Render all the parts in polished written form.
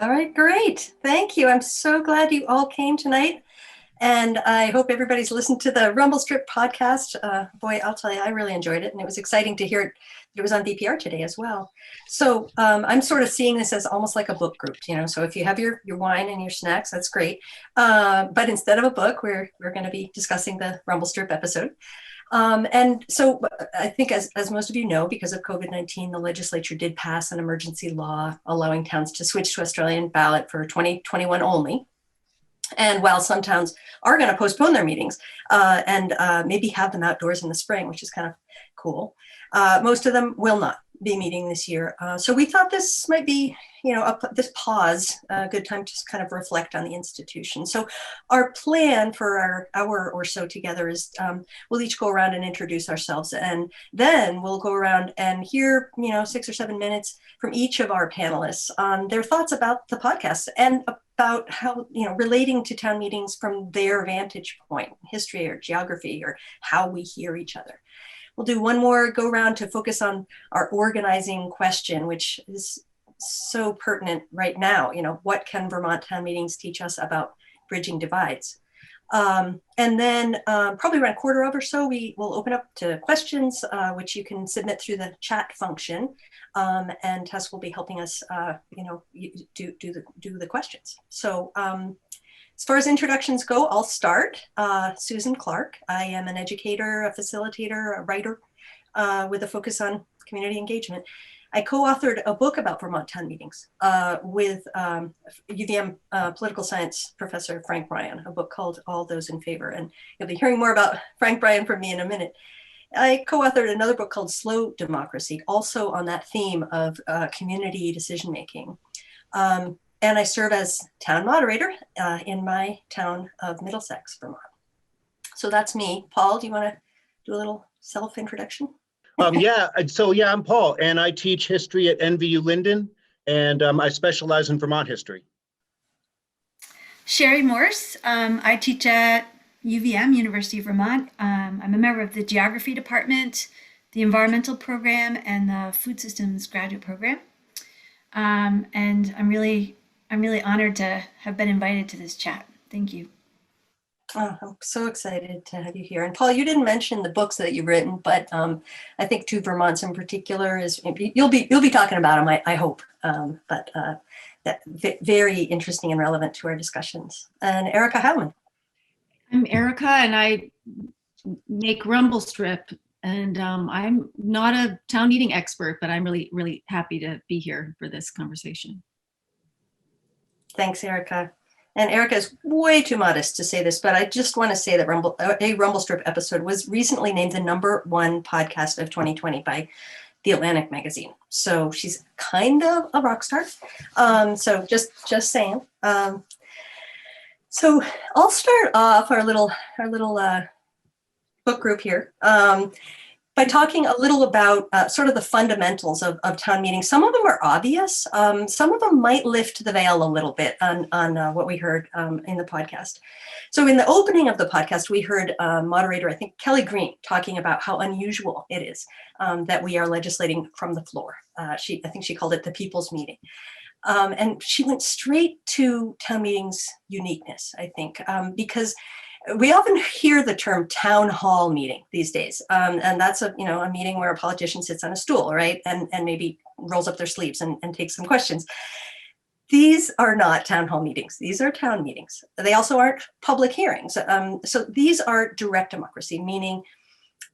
All right, great. Thank you. I'm so glad you all came tonight. And I hope everybody's listened to the Rumblestrip podcast. Boy, I'll tell you, I really enjoyed it. And it was exciting to hear it was on VPR today as well. So I'm sort of seeing this as almost like a book group, so if you have your wine and your snacks, that's great. But instead of a book, we're going to be discussing the Rumblestrip episode. And so I think as most of you know, because of COVID-19, the legislature did pass an emergency law allowing towns to switch to Australian ballot for 2021 only. And while some towns are going to postpone their meetings and maybe have them outdoors in the spring, which is kind of cool, most of them will not be meeting this year. So we thought this might be, this pause, a good time to kind of reflect on the institution. So our plan for our hour or so together is we'll each go around and introduce ourselves, and then we'll go around and hear, 6 or 7 minutes from each of our panelists on their thoughts about the podcast and about how, relating to town meetings from their vantage point, history or geography, or how we hear each other. We'll do one more go around to focus on our organizing question, which is so pertinent right now. What can Vermont town meetings teach us about bridging divides? And then probably around a quarter of or so, we will open up to questions, which you can submit through the chat function. And Tess will be helping us, do the questions. So as far as introductions go, I'll start. Susan Clark. I am an educator, a facilitator, a writer with a focus on community engagement. I co-authored a book about Vermont town meetings with UVM political science professor Frank Bryan, a book called All Those in Favor. And you'll be hearing more about Frank Bryan from me in a minute. I co-authored another book called Slow Democracy, also on that theme of community decision-making. And I serve as town moderator in my town of Middlesex, Vermont. So that's me. Paul, do you want to do a little self-introduction? I'm Paul, and I teach history at NVU Linden, and I specialize in Vermont history. Cheryl Morse. I teach at UVM, University of Vermont. I'm a member of the geography department, the environmental program, and the food systems graduate program. And I'm really honored to have been invited to this chat. Thank you. Oh, I'm so excited to have you here. And Paul, you didn't mention the books that you've written, but I think Two Vermonts in particular is you'll be talking about them, I hope. But that very interesting and relevant to our discussions. And Erica Heilman. I'm Erica, and I make Rumblestrip. And I'm not a town meeting expert, but I'm really, really happy to be here for this conversation. Thanks, Erica. And Erica is way too modest to say this, but I just want to say that a Rumblestrip episode was recently named the #1 podcast of 2020 by The Atlantic magazine. So she's kind of a rock star. So just saying. So I'll start off our little book group here by talking a little about sort of the fundamentals of town meetings. Some of them are obvious. Some of them might lift the veil a little bit on what we heard in the podcast. So in the opening of the podcast, we heard moderator, I think Kelly Green, talking about how unusual it is that we are legislating from the floor. I think she called it the people's meeting. And she went straight to town meetings' uniqueness, I think, because we often hear the term town hall meeting these days, and that's a meeting where a politician sits on a stool, right, and maybe rolls up their sleeves and takes some questions. These are not town hall meetings. These are town meetings. They also aren't public hearings. So these are direct democracy, meaning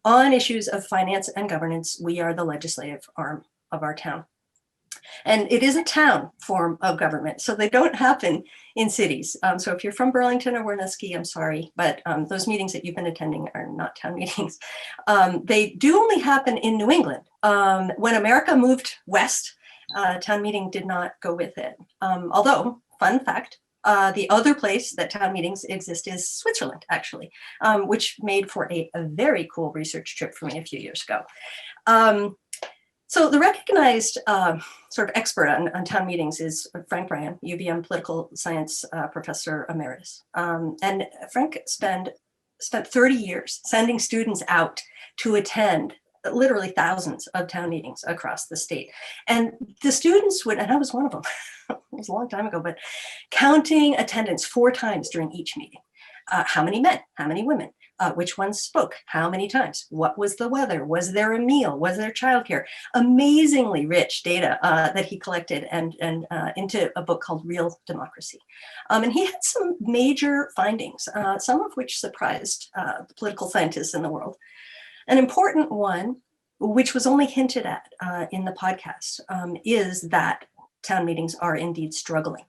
on issues of finance and governance, we are the legislative arm of our town. And it is a town form of government, so they don't happen in cities. So if you're from Burlington or Winooski, I'm sorry, but those meetings that you've been attending are not town meetings. They do only happen in New England. When America moved west, town meeting did not go with it. Although, fun fact, the other place that town meetings exist is Switzerland, actually, which made for a very cool research trip for me a few years ago. So the recognized sort of expert on town meetings is Frank Bryan, UVM political science professor emeritus. And Frank spent 30 years sending students out to attend literally thousands of town meetings across the state. And the students would, and I was one of them, it was a long time ago, but counting attendance 4 times during each meeting. How many men, how many women, which ones spoke, how many times, what was the weather, was there a meal, was there childcare? Amazingly rich data that he collected and into a book called Real Democracy. And he had some major findings, some of which surprised the political scientists in the world. An important one, which was only hinted at in the podcast, is that town meetings are indeed struggling.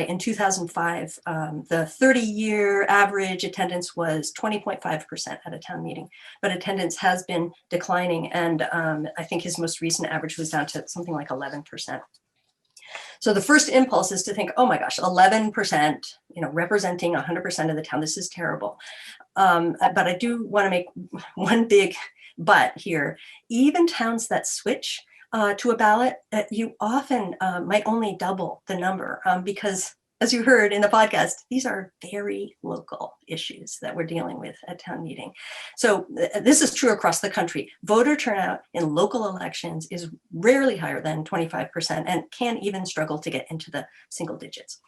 In 2005, the 30-year average attendance was 20.5% at a town meeting, but attendance has been declining, and I think his most recent average was down to something like 11%. So the first impulse is to think, oh my gosh, 11%, representing 100% of the town, this is terrible. But I do want to make one big but here. Even towns that switch to a ballot, you often might only double the number because, as you heard in the podcast, these are very local issues that we're dealing with at town meeting. So this is true across the country. Voter turnout in local elections is rarely higher than 25% and can even struggle to get into the single digits.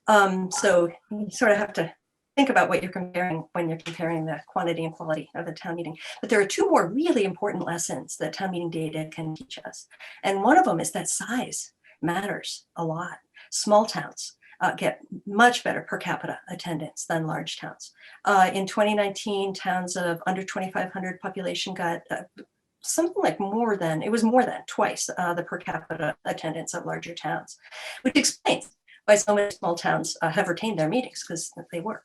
So you sort of have to think about what you're comparing when you're comparing the quantity and quality of a town meeting. But there are 2 more really important lessons that town meeting data can teach us. And one of them is that size matters a lot. Small towns get much better per capita attendance than large towns. In 2019, towns of under 2,500 population got something like more than twice the per capita attendance of larger towns, which explains why so many small towns have retained their meetings, because they work.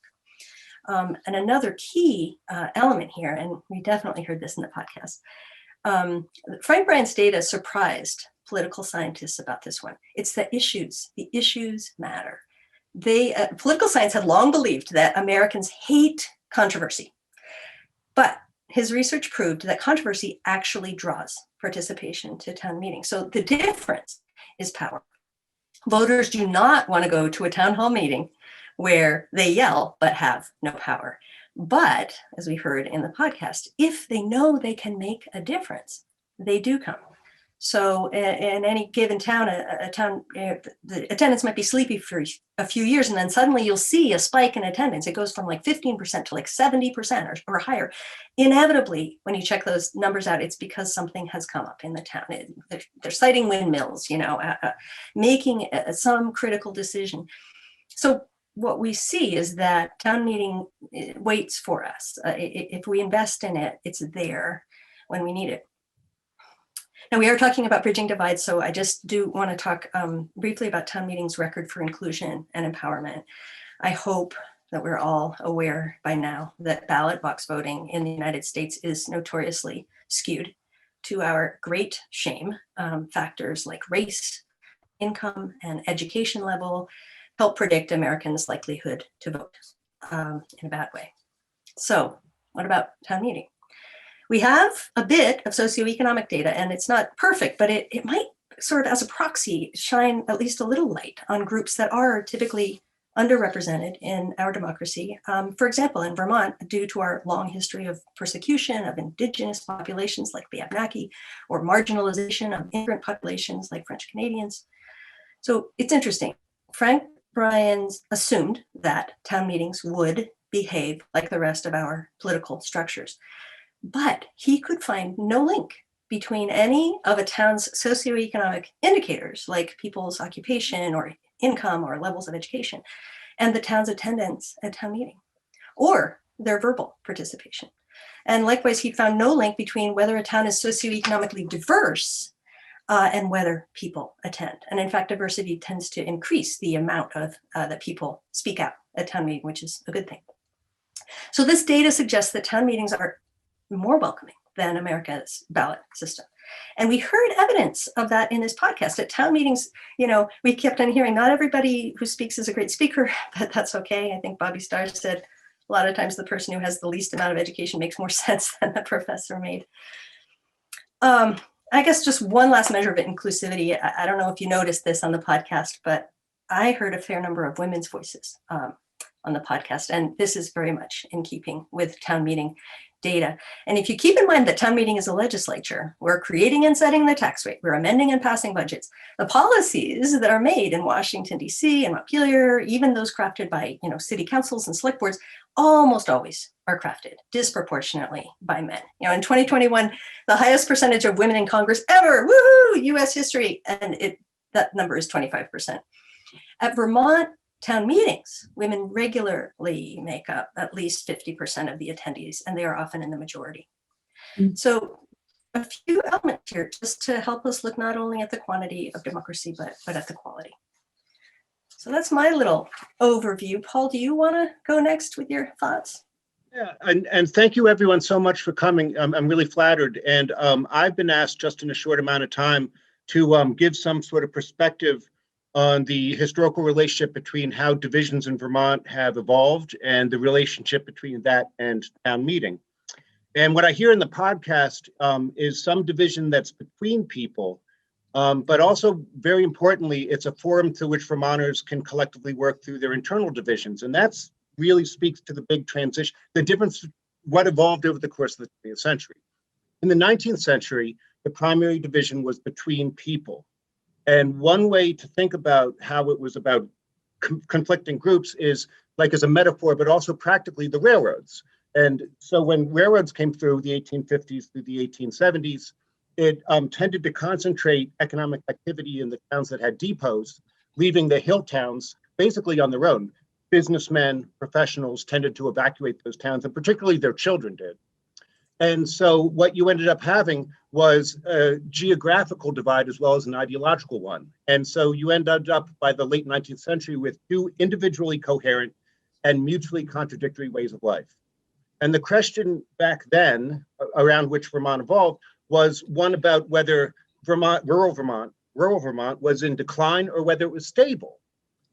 And another key element here, and we definitely heard this in the podcast, Frank Bryan's data surprised political scientists about this one. It's the issues matter. Political science had long believed that Americans hate controversy, but his research proved that controversy actually draws participation to town meetings. So the difference is power. Voters do not want to go to a town hall meeting where they yell but have no power. But as we heard in the podcast, if they know they can make a difference, they do come. So in any given town, the attendance might be sleepy for a few years, and then suddenly you'll see a spike in attendance. It goes from like 15% to like 70% or higher. Inevitably, when you check those numbers out, it's because something has come up in the town. They're citing windmills, making some critical decision. So what we see is that town meeting waits for us. If we invest in it, it's there when we need it. Now, we are talking about bridging divides, so I just do want to talk briefly about town meeting's record for inclusion and empowerment. I hope that we're all aware by now that ballot box voting in the United States is notoriously skewed to our great shame. Factors like race, income, and education level help predict Americans' likelihood to vote in a bad way. So what about town meeting? We have a bit of socioeconomic data, and it's not perfect, but it might sort of as a proxy shine at least a little light on groups that are typically underrepresented in our democracy. For example, in Vermont, due to our long history of persecution of indigenous populations like the Abenaki, or marginalization of immigrant populations like French Canadians. So it's interesting. Frank Bryan assumed that town meetings would behave like the rest of our political structures. But he could find no link between any of a town's socioeconomic indicators, like people's occupation or income or levels of education, and the town's attendance at town meeting, or their verbal participation. And likewise, he found no link between whether a town is socioeconomically diverse and whether people attend. And in fact, diversity tends to increase the amount of that people speak out at town meeting, which is a good thing. So this data suggests that town meetings are more welcoming than America's ballot system. And we heard evidence of that in this podcast. At town meetings, we kept on hearing not everybody who speaks is a great speaker, but that's okay. I think Bobby Starr said a lot of times the person who has the least amount of education makes more sense than the professor made. I guess just one last measure of inclusivity. I don't know if you noticed this on the podcast, but I heard a fair number of women's voices on the podcast, and this is very much in keeping with town meeting. data. And if you keep in mind that town meeting is a legislature, we're creating and setting the tax rate, we're amending and passing budgets. The policies that are made in Washington, D.C. and Montpelier, even those crafted by city councils and select boards, almost always are crafted disproportionately by men. In 2021, the highest percentage of women in Congress ever, woohoo, US history, and that number is 25%. At Vermont town meetings, women regularly make up at least 50% of the attendees, and they are often in the majority. So a few elements here just to help us look not only at the quantity of democracy, but at the quality. So that's my little overview. Paul, do you want to go next with your thoughts? Yeah, and thank you everyone so much for coming. I'm really flattered. And I've been asked just in a short amount of time to give some sort of perspective on the historical relationship between how divisions in Vermont have evolved and the relationship between that and town meeting. And what I hear in the podcast is some division that's between people, but also very importantly, it's a forum through which Vermonters can collectively work through their internal divisions. And that's really speaks to the big transition, the difference, what evolved over the course of the 20th century. In the 19th century, the primary division was between people. And one way to think about how it was about conflicting groups is like as a metaphor, but also practically the railroads. And so when railroads came through the 1850s through the 1870s, it tended to concentrate economic activity in the towns that had depots, leaving the hill towns basically on their own. Businessmen, professionals tended to evacuate those towns, and particularly their children did. And so what you ended up having was a geographical divide as well as an ideological one. And so you ended up by the late 19th century with two individually coherent and mutually contradictory ways of life. And the question back then around which Vermont evolved was one about whether rural Vermont was in decline or whether it was stable.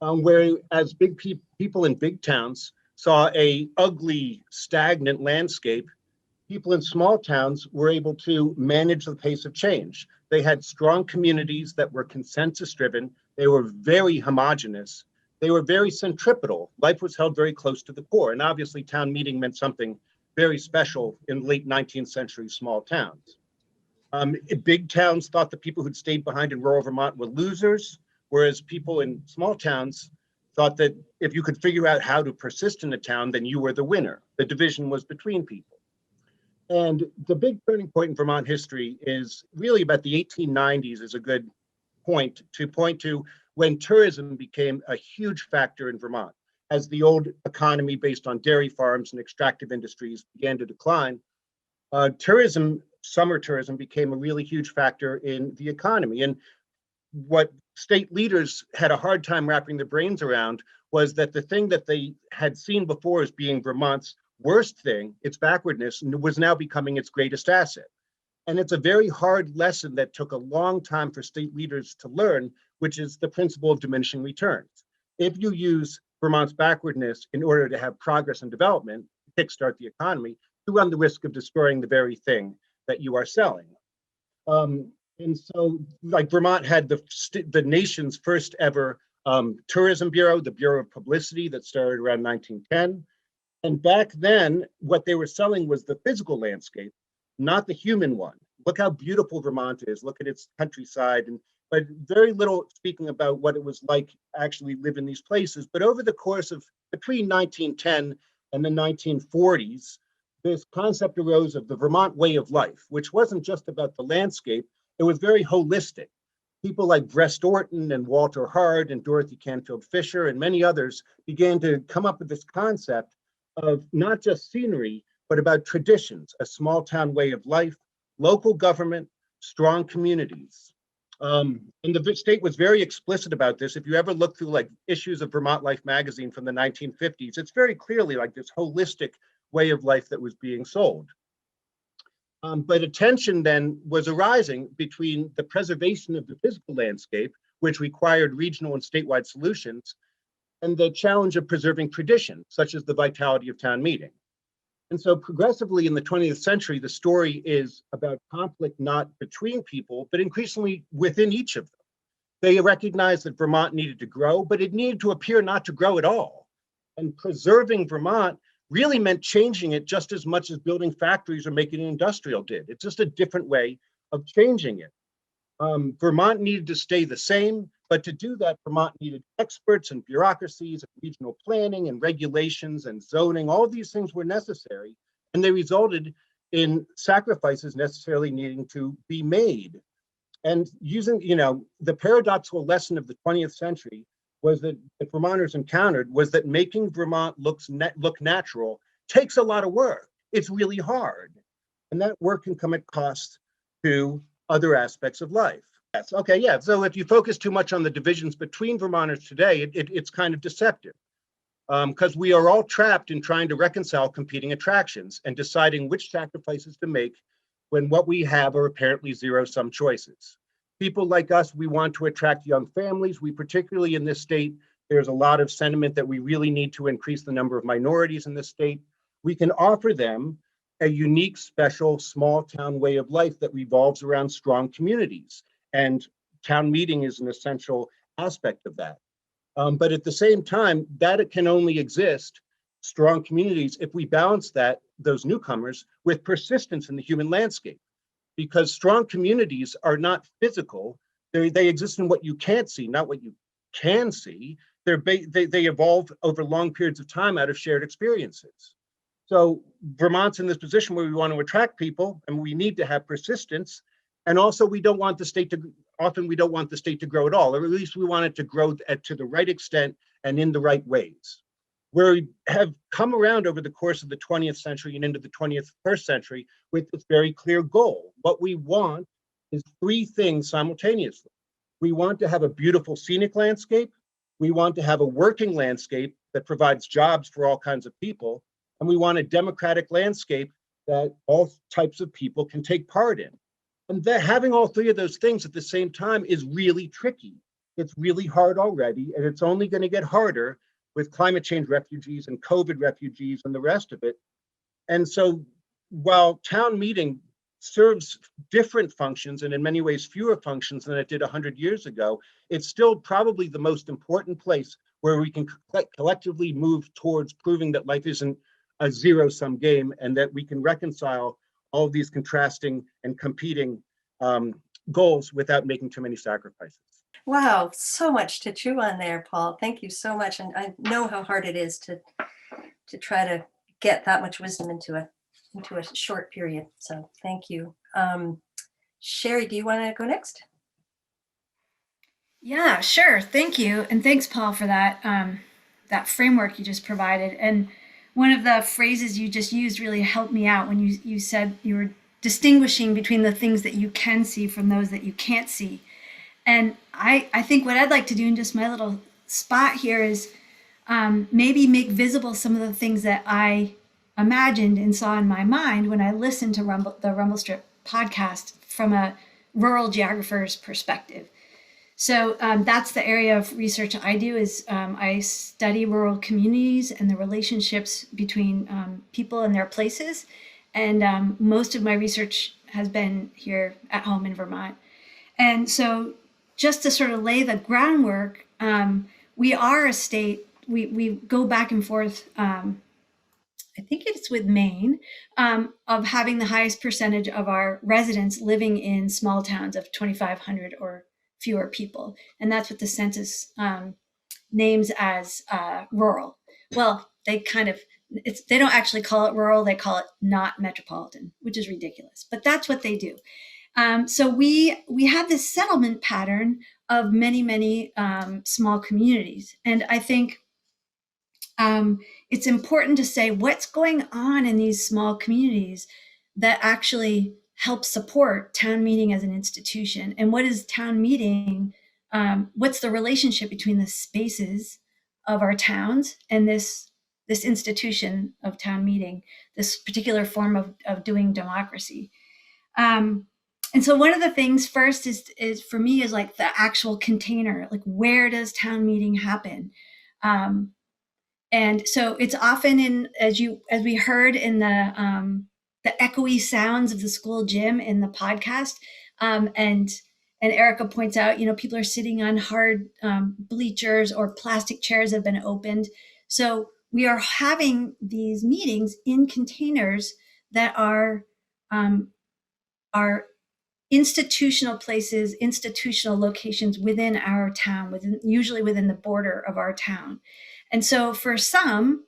Whereas big people in big towns saw a ugly, stagnant landscape, people in small towns were able to manage the pace of change. They had strong communities that were consensus-driven. They were very homogenous. They were very centripetal. Life was held very close to the core. And obviously, town meeting meant something very special in late 19th century small towns. Big towns thought the people who'd stayed behind in rural Vermont were losers, whereas people in small towns thought that if you could figure out how to persist in a town, then you were the winner. The division was between people. And the big turning point in Vermont history is really about the 1890s is a good point to when tourism became a huge factor in Vermont. As the old economy based on dairy farms and extractive industries began to decline, summer tourism became a really huge factor in the economy. And what state leaders had a hard time wrapping their brains around was that the thing that they had seen before as being Vermont's worst thing, its backwardness, was now becoming its greatest asset. And it's a very hard lesson that took a long time for state leaders to learn, which is the principle of diminishing returns. If you use Vermont's backwardness in order to have progress and development, kickstart the economy, you run the risk of destroying the very thing that you are selling. And so, like Vermont had the nation's first ever tourism bureau, the Bureau of Publicity that started around 1910. And back then, what they were selling was the physical landscape, not the human one. Look how beautiful Vermont is. Look at its countryside, but very little speaking about what it was like actually live in these places. But over the course of between 1910 and the 1940s, this concept arose of the Vermont way of life, which wasn't just about the landscape. It was very holistic. People like Brest Orton and Walter Hard and Dorothy Canfield Fisher and many others began to come up with this concept of not just scenery, but about traditions, a small town way of life, local government, strong communities. And the state was very explicit about this. If you ever look through like issues of Vermont Life magazine from the 1950s, it's very clearly like this holistic way of life that was being sold. But a tension then was arising between the preservation of the physical landscape, which required regional and statewide solutions, and the challenge of preserving tradition, such as the vitality of town meeting. And so progressively in the 20th century, the story is about conflict not between people, but increasingly within each of them. They recognized that Vermont needed to grow, but it needed to appear not to grow at all. And preserving Vermont really meant changing it just as much as building factories or making it industrial did. It's just a different way of changing it. Vermont needed to stay the same, but to do that, Vermont needed experts and bureaucracies and regional planning and regulations and zoning. All of these things were necessary, and they resulted in sacrifices necessarily needing to be made. And using, the paradoxical lesson of the 20th century was that Vermonters encountered was that making Vermont look natural takes a lot of work. It's really hard. And that work can come at cost to other aspects of life. Yes, okay, yeah. So if you focus too much on the divisions between Vermonters today, it's kind of deceptive. Because we are all trapped in trying to reconcile competing attractions and deciding which sacrifices to make when what we have are apparently zero-sum choices. People like us, we want to attract young families. We particularly in this state, there's a lot of sentiment that we really need to increase the number of minorities in this state. We can offer them a unique, special, small town way of life that revolves around strong communities. And town meeting is an essential aspect of that. But at the same time, that it can only exist, strong communities, if we balance those newcomers with persistence in the human landscape. Because strong communities are not physical. They exist in what you can't see, not what you can see. They evolve over long periods of time out of shared experiences. So Vermont's in this position where we want to attract people, and we need to have persistence. And also, we don't want the state to grow at all, or at least we want it to grow to the right extent and in the right ways. We have come around over the course of the 20th century and into the 21st century with this very clear goal. What we want is three things simultaneously. We want to have a beautiful scenic landscape. We want to have a working landscape that provides jobs for all kinds of people. And we want a democratic landscape that all types of people can take part in. And that having all three of those things at the same time is really tricky. It's really hard already, and it's only going to get harder with climate change refugees and COVID refugees and the rest of it. And so while town meeting serves different functions and in many ways fewer functions than it did 100 years ago, it's still probably the most important place where we can collectively move towards proving that life isn't a zero-sum game and that we can reconcile all of these contrasting and competing goals without making too many sacrifices. Wow, so much to chew on there, Paul. Thank you so much. And I know how hard it is to try to get that much wisdom into a short period. So thank you. Sherry, do you want to go next? Yeah, sure. Thank you. And thanks, Paul, for that that framework you just provided. And one of the phrases you just used really helped me out when you said you were distinguishing between the things that you can see from those that you can't see. And I think what I'd like to do in just my little spot here is maybe make visible some of the things that I imagined and saw in my mind when I listened to the Rumblestrip podcast from a rural geographer's perspective. So that's the area of research I do is I study rural communities and the relationships between people and their places. And most of my research has been here at home in Vermont. And so just to sort of lay the groundwork, we are a state, we go back and forth, I think it's with Maine, of having the highest percentage of our residents living in small towns of 2,500 or fewer people. And that's what the census names as rural. Well, they don't actually call it rural, they call it not metropolitan, which is ridiculous, but that's what they do. So we have this settlement pattern of many small communities. And I think it's important to say what's going on in these small communities that actually help support town meeting as an institution. And what is town meeting? What's the relationship between the spaces of our towns and this institution of town meeting, this particular form of doing democracy? And so one of the things first is for me is like the actual container, like where does town meeting happen? And so it's often as we heard in the echoey sounds of the school gym in the podcast, and Erica points out, people are sitting on hard bleachers or plastic chairs have been opened. So we are having these meetings in containers that are institutional places, institutional locations within our town, usually within the border of our town. And so for some,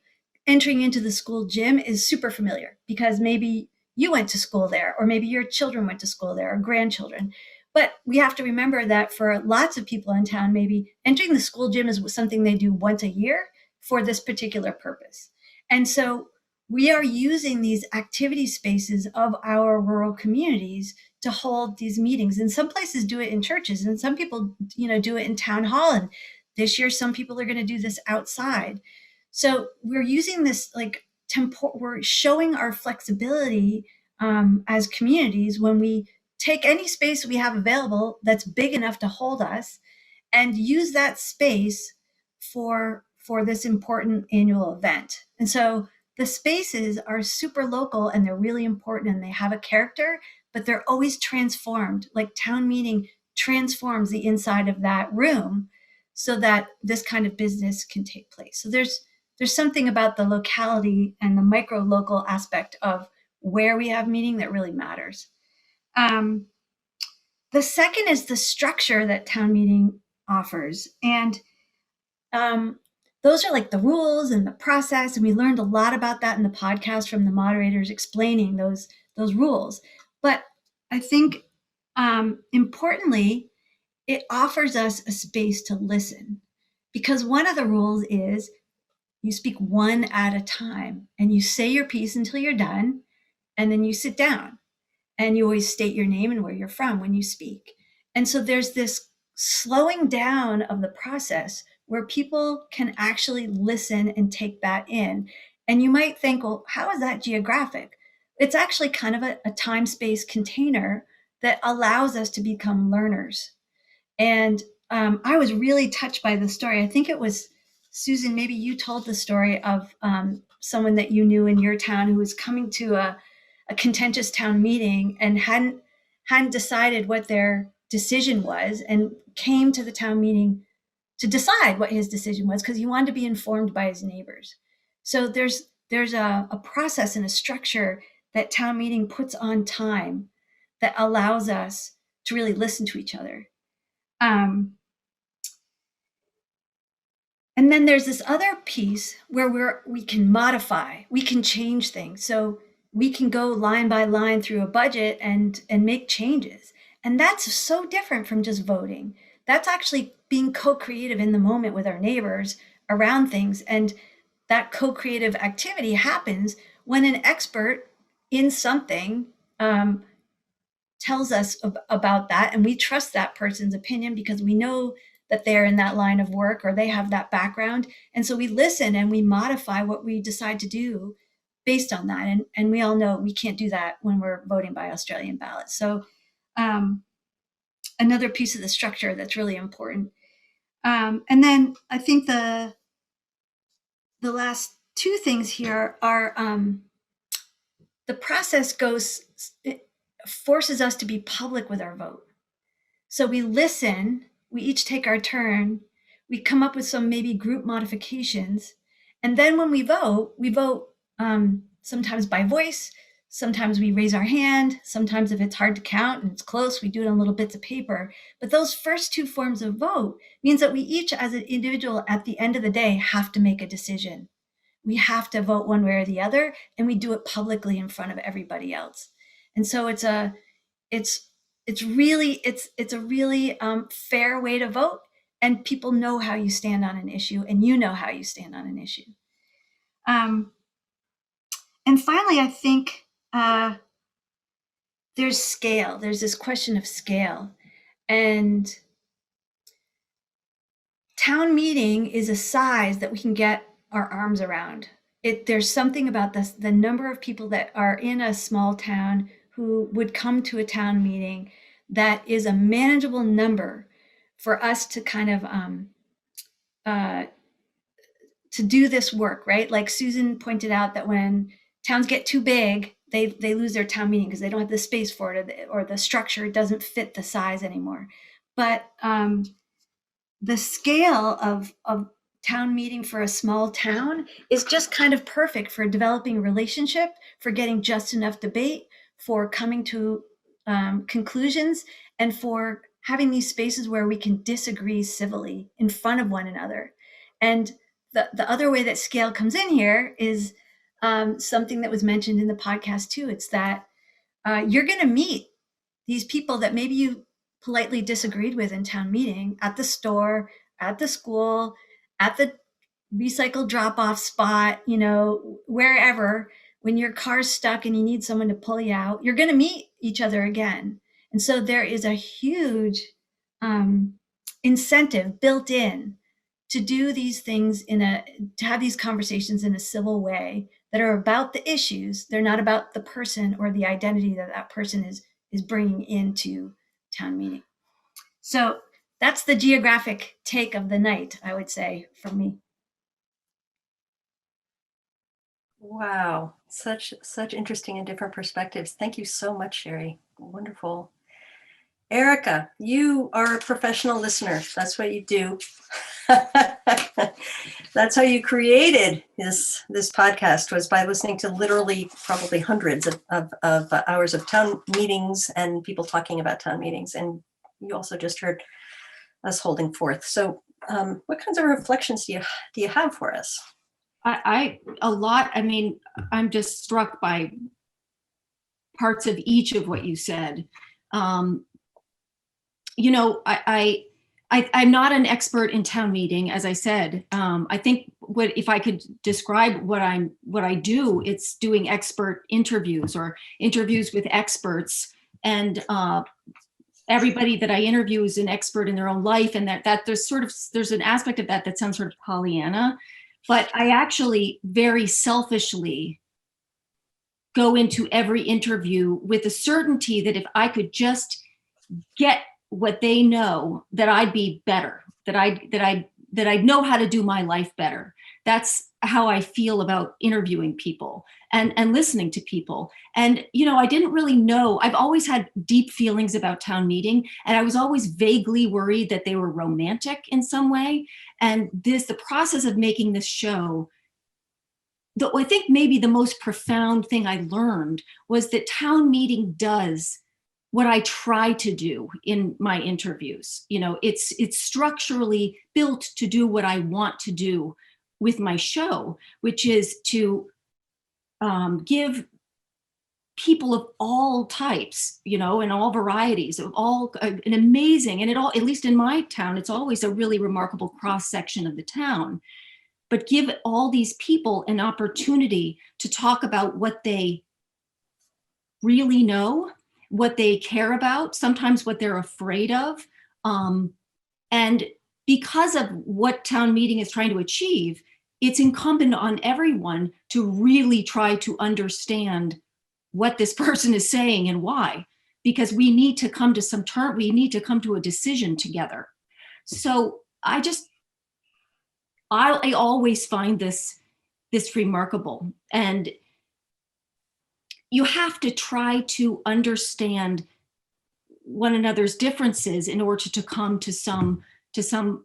entering into the school gym is super familiar because maybe you went to school there, or maybe your children went to school there, or grandchildren. But we have to remember that for lots of people in town, maybe entering the school gym is something they do once a year for this particular purpose. And so we are using these activity spaces of our rural communities to hold these meetings. And some places do it in churches, and some people, do it in town hall. And this year, some people are going to do this outside. So we're using this we're showing our flexibility as communities when we take any space we have available that's big enough to hold us and use that space for this important annual event. And so the spaces are super local and they're really important and they have a character, but they're always transformed. Like town meeting transforms the inside of that room so that this kind of business can take place. So there's something about the locality and the micro local aspect of where we have meeting that really matters. The second is the structure that town meeting offers. And those are like the rules and the process. And we learned a lot about that in the podcast from the moderators explaining those rules. But I think importantly, it offers us a space to listen, because one of the rules is you speak one at a time and you say your piece until you're done, and then you sit down and you always state your name and where you're from when you speak. And so there's this slowing down of the process where people can actually listen and take that in. And you might think, well, how is that geographic? It's actually kind of a time-space container that allows us to become learners. And I was really touched by the story. I think it was Susan, maybe you told the story of someone that you knew in your town who was coming to a contentious town meeting and hadn't decided what their decision was, and came to the town meeting to decide what his decision was because he wanted to be informed by his neighbors. So there's a process and a structure that town meeting puts on time that allows us to really listen to each other. And then there's this other piece where we can modify, we can change things. So we can go line by line through a budget and make changes. And that's so different from just voting. That's actually being co-creative in the moment with our neighbors around things. And that co-creative activity happens when an expert in something tells us about that, and we trust that person's opinion because we know that they're in that line of work or they have that background. And so we listen and we modify what we decide to do based on that. And we all know we can't do that when we're voting by Australian ballot. So another piece of the structure that's really important. And then I think the last two things here are the process forces us to be public with our vote. So we listen, we each take our turn, we come up with some maybe group modifications. And then when we vote sometimes by voice, sometimes we raise our hand, sometimes if it's hard to count and it's close, we do it on little bits of paper. But those first two forms of vote means that we each as an individual at the end of the day have to make a decision. We have to vote one way or the other, and we do it publicly in front of everybody else. And so it's a really fair way to vote, and people know how you stand on an issue, and you know how you stand on an issue. And finally, I think there's scale. There's this question of scale, and town meeting is a size that we can get our arms around. There's something about this, the number of people that are in a small town who would come to a town meeting that is a manageable number for us to kind of to do this work, right? Like Susan pointed out that when towns get too big, they lose their town meeting because they don't have the space for it, or the structure doesn't fit the size anymore. But the scale of town meeting for a small town is just kind of perfect for developing a relationship, for getting just enough debate, for coming to conclusions, and for having these spaces where we can disagree civilly in front of one another. And the other way that scale comes in here is something that was mentioned in the podcast too. It's that you're going to meet these people that maybe you politely disagreed with in town meeting, at the store, at the school, at the recycle drop-off spot, wherever. When your car's stuck and you need someone to pull you out, you're going to meet each other again. And so there is a huge incentive built in to do these things to have these conversations in a civil way that are about the issues. They're not about the person or the identity that person is bringing into town meeting. So that's the geographic take of the night, I would say, from me. Wow, such interesting and different perspectives. Thank you so much, Sherry. Wonderful. Erica, you are a professional listener. That's what you do. That's how you created this podcast, was by listening to literally probably hundreds of hours of town meetings and people talking about town meetings. And you also just heard us holding forth. So what kinds of reflections do you have for us? A lot. I mean, I'm just struck by parts of each of what you said. I'm not an expert in town meeting, as I said. I think if I could describe what I do, it's doing expert interviews or interviews with experts, and everybody that I interview is an expert in their own life, and that there's an aspect of that sounds sort of Pollyanna, but I actually very selfishly go into every interview with the certainty that if I could just get what they know, that I'd be better, that I'd know how to do my life better. That's how I feel about interviewing people and listening to people. And, I didn't really know. I've always had deep feelings about town meeting, and I was always vaguely worried that they were romantic in some way. And the process of making this show, I think maybe the most profound thing I learned was that town meeting does what I try to do in my interviews. It's structurally built to do what I want to do with my show, which is to give people of all types, and all varieties of all an amazing, and at least in my town, it's always a really remarkable cross section of the town, but give all these people an opportunity to talk about what they really know, what they care about, sometimes what they're afraid of. And because of what town meeting is trying to achieve, it's incumbent on everyone to really try to understand what this person is saying and why, because we need to come to we need to come to a decision together. So I always find this remarkable. And you have to try to understand one another's differences in order to come to some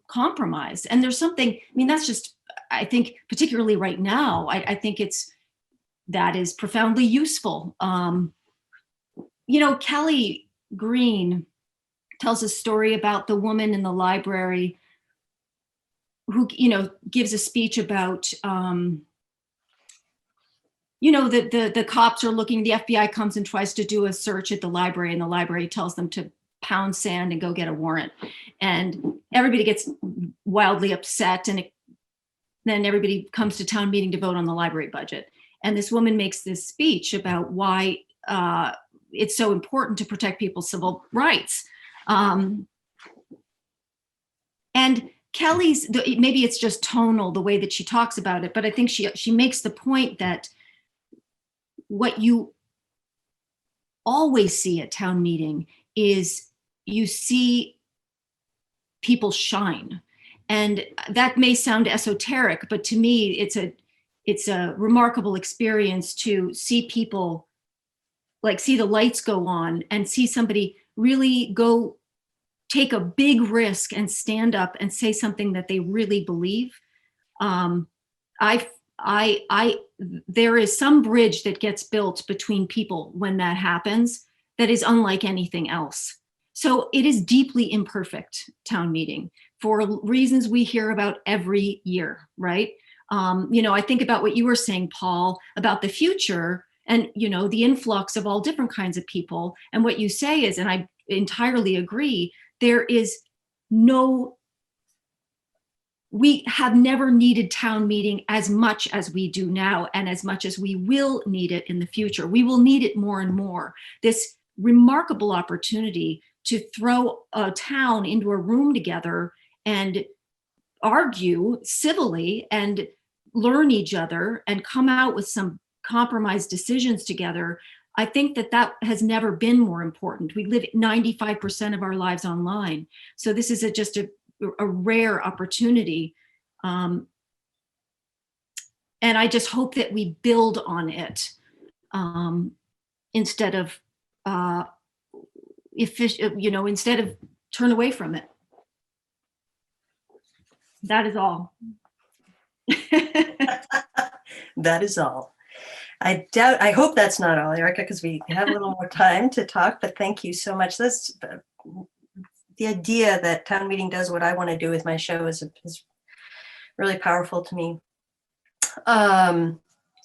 compromise. And there's something, that's just, I think, particularly right now, I think that is profoundly useful. Kelly Green tells a story about the woman in the library who, gives a speech about, the cops are looking, the FBI comes and tries to do a search at the library, and the library tells them to pound sand and go get a warrant. And everybody gets wildly upset, and then everybody comes to town meeting to vote on the library budget. And this woman makes this speech about why it's so important to protect people's civil rights. And Kelly's, maybe it's just tonal, the way that she talks about it, but I think she makes the point that what you always see at town meeting is you see people shine. And that may sound esoteric, but to me, it's a remarkable experience to see people, like, see the lights go on and see somebody really go take a big risk and stand up and say something that they really believe. I, there is some bridge that gets built between people when that happens that is unlike anything else. So it is deeply imperfect, town meeting, for reasons we hear about every year, right? I think about what you were saying, Paul, about the future and, the influx of all different kinds of people. And what you say is, and I entirely agree, we have never needed town meeting as much as we do now, and as much as we will need it in the future. We will need it more and more. This remarkable opportunity to throw a town into a room together and argue civilly and learn each other and come out with some compromise decisions together. I think that has never been more important. We live 95% of our lives online. So this is just a rare opportunity. And I just hope that we build on it instead of instead of turn away from it. That is all. That is all. I hope that's not all, Erica, because we have a little more time to talk, but thank you so much. The idea that town meeting does what I want to do with my show is really powerful to me.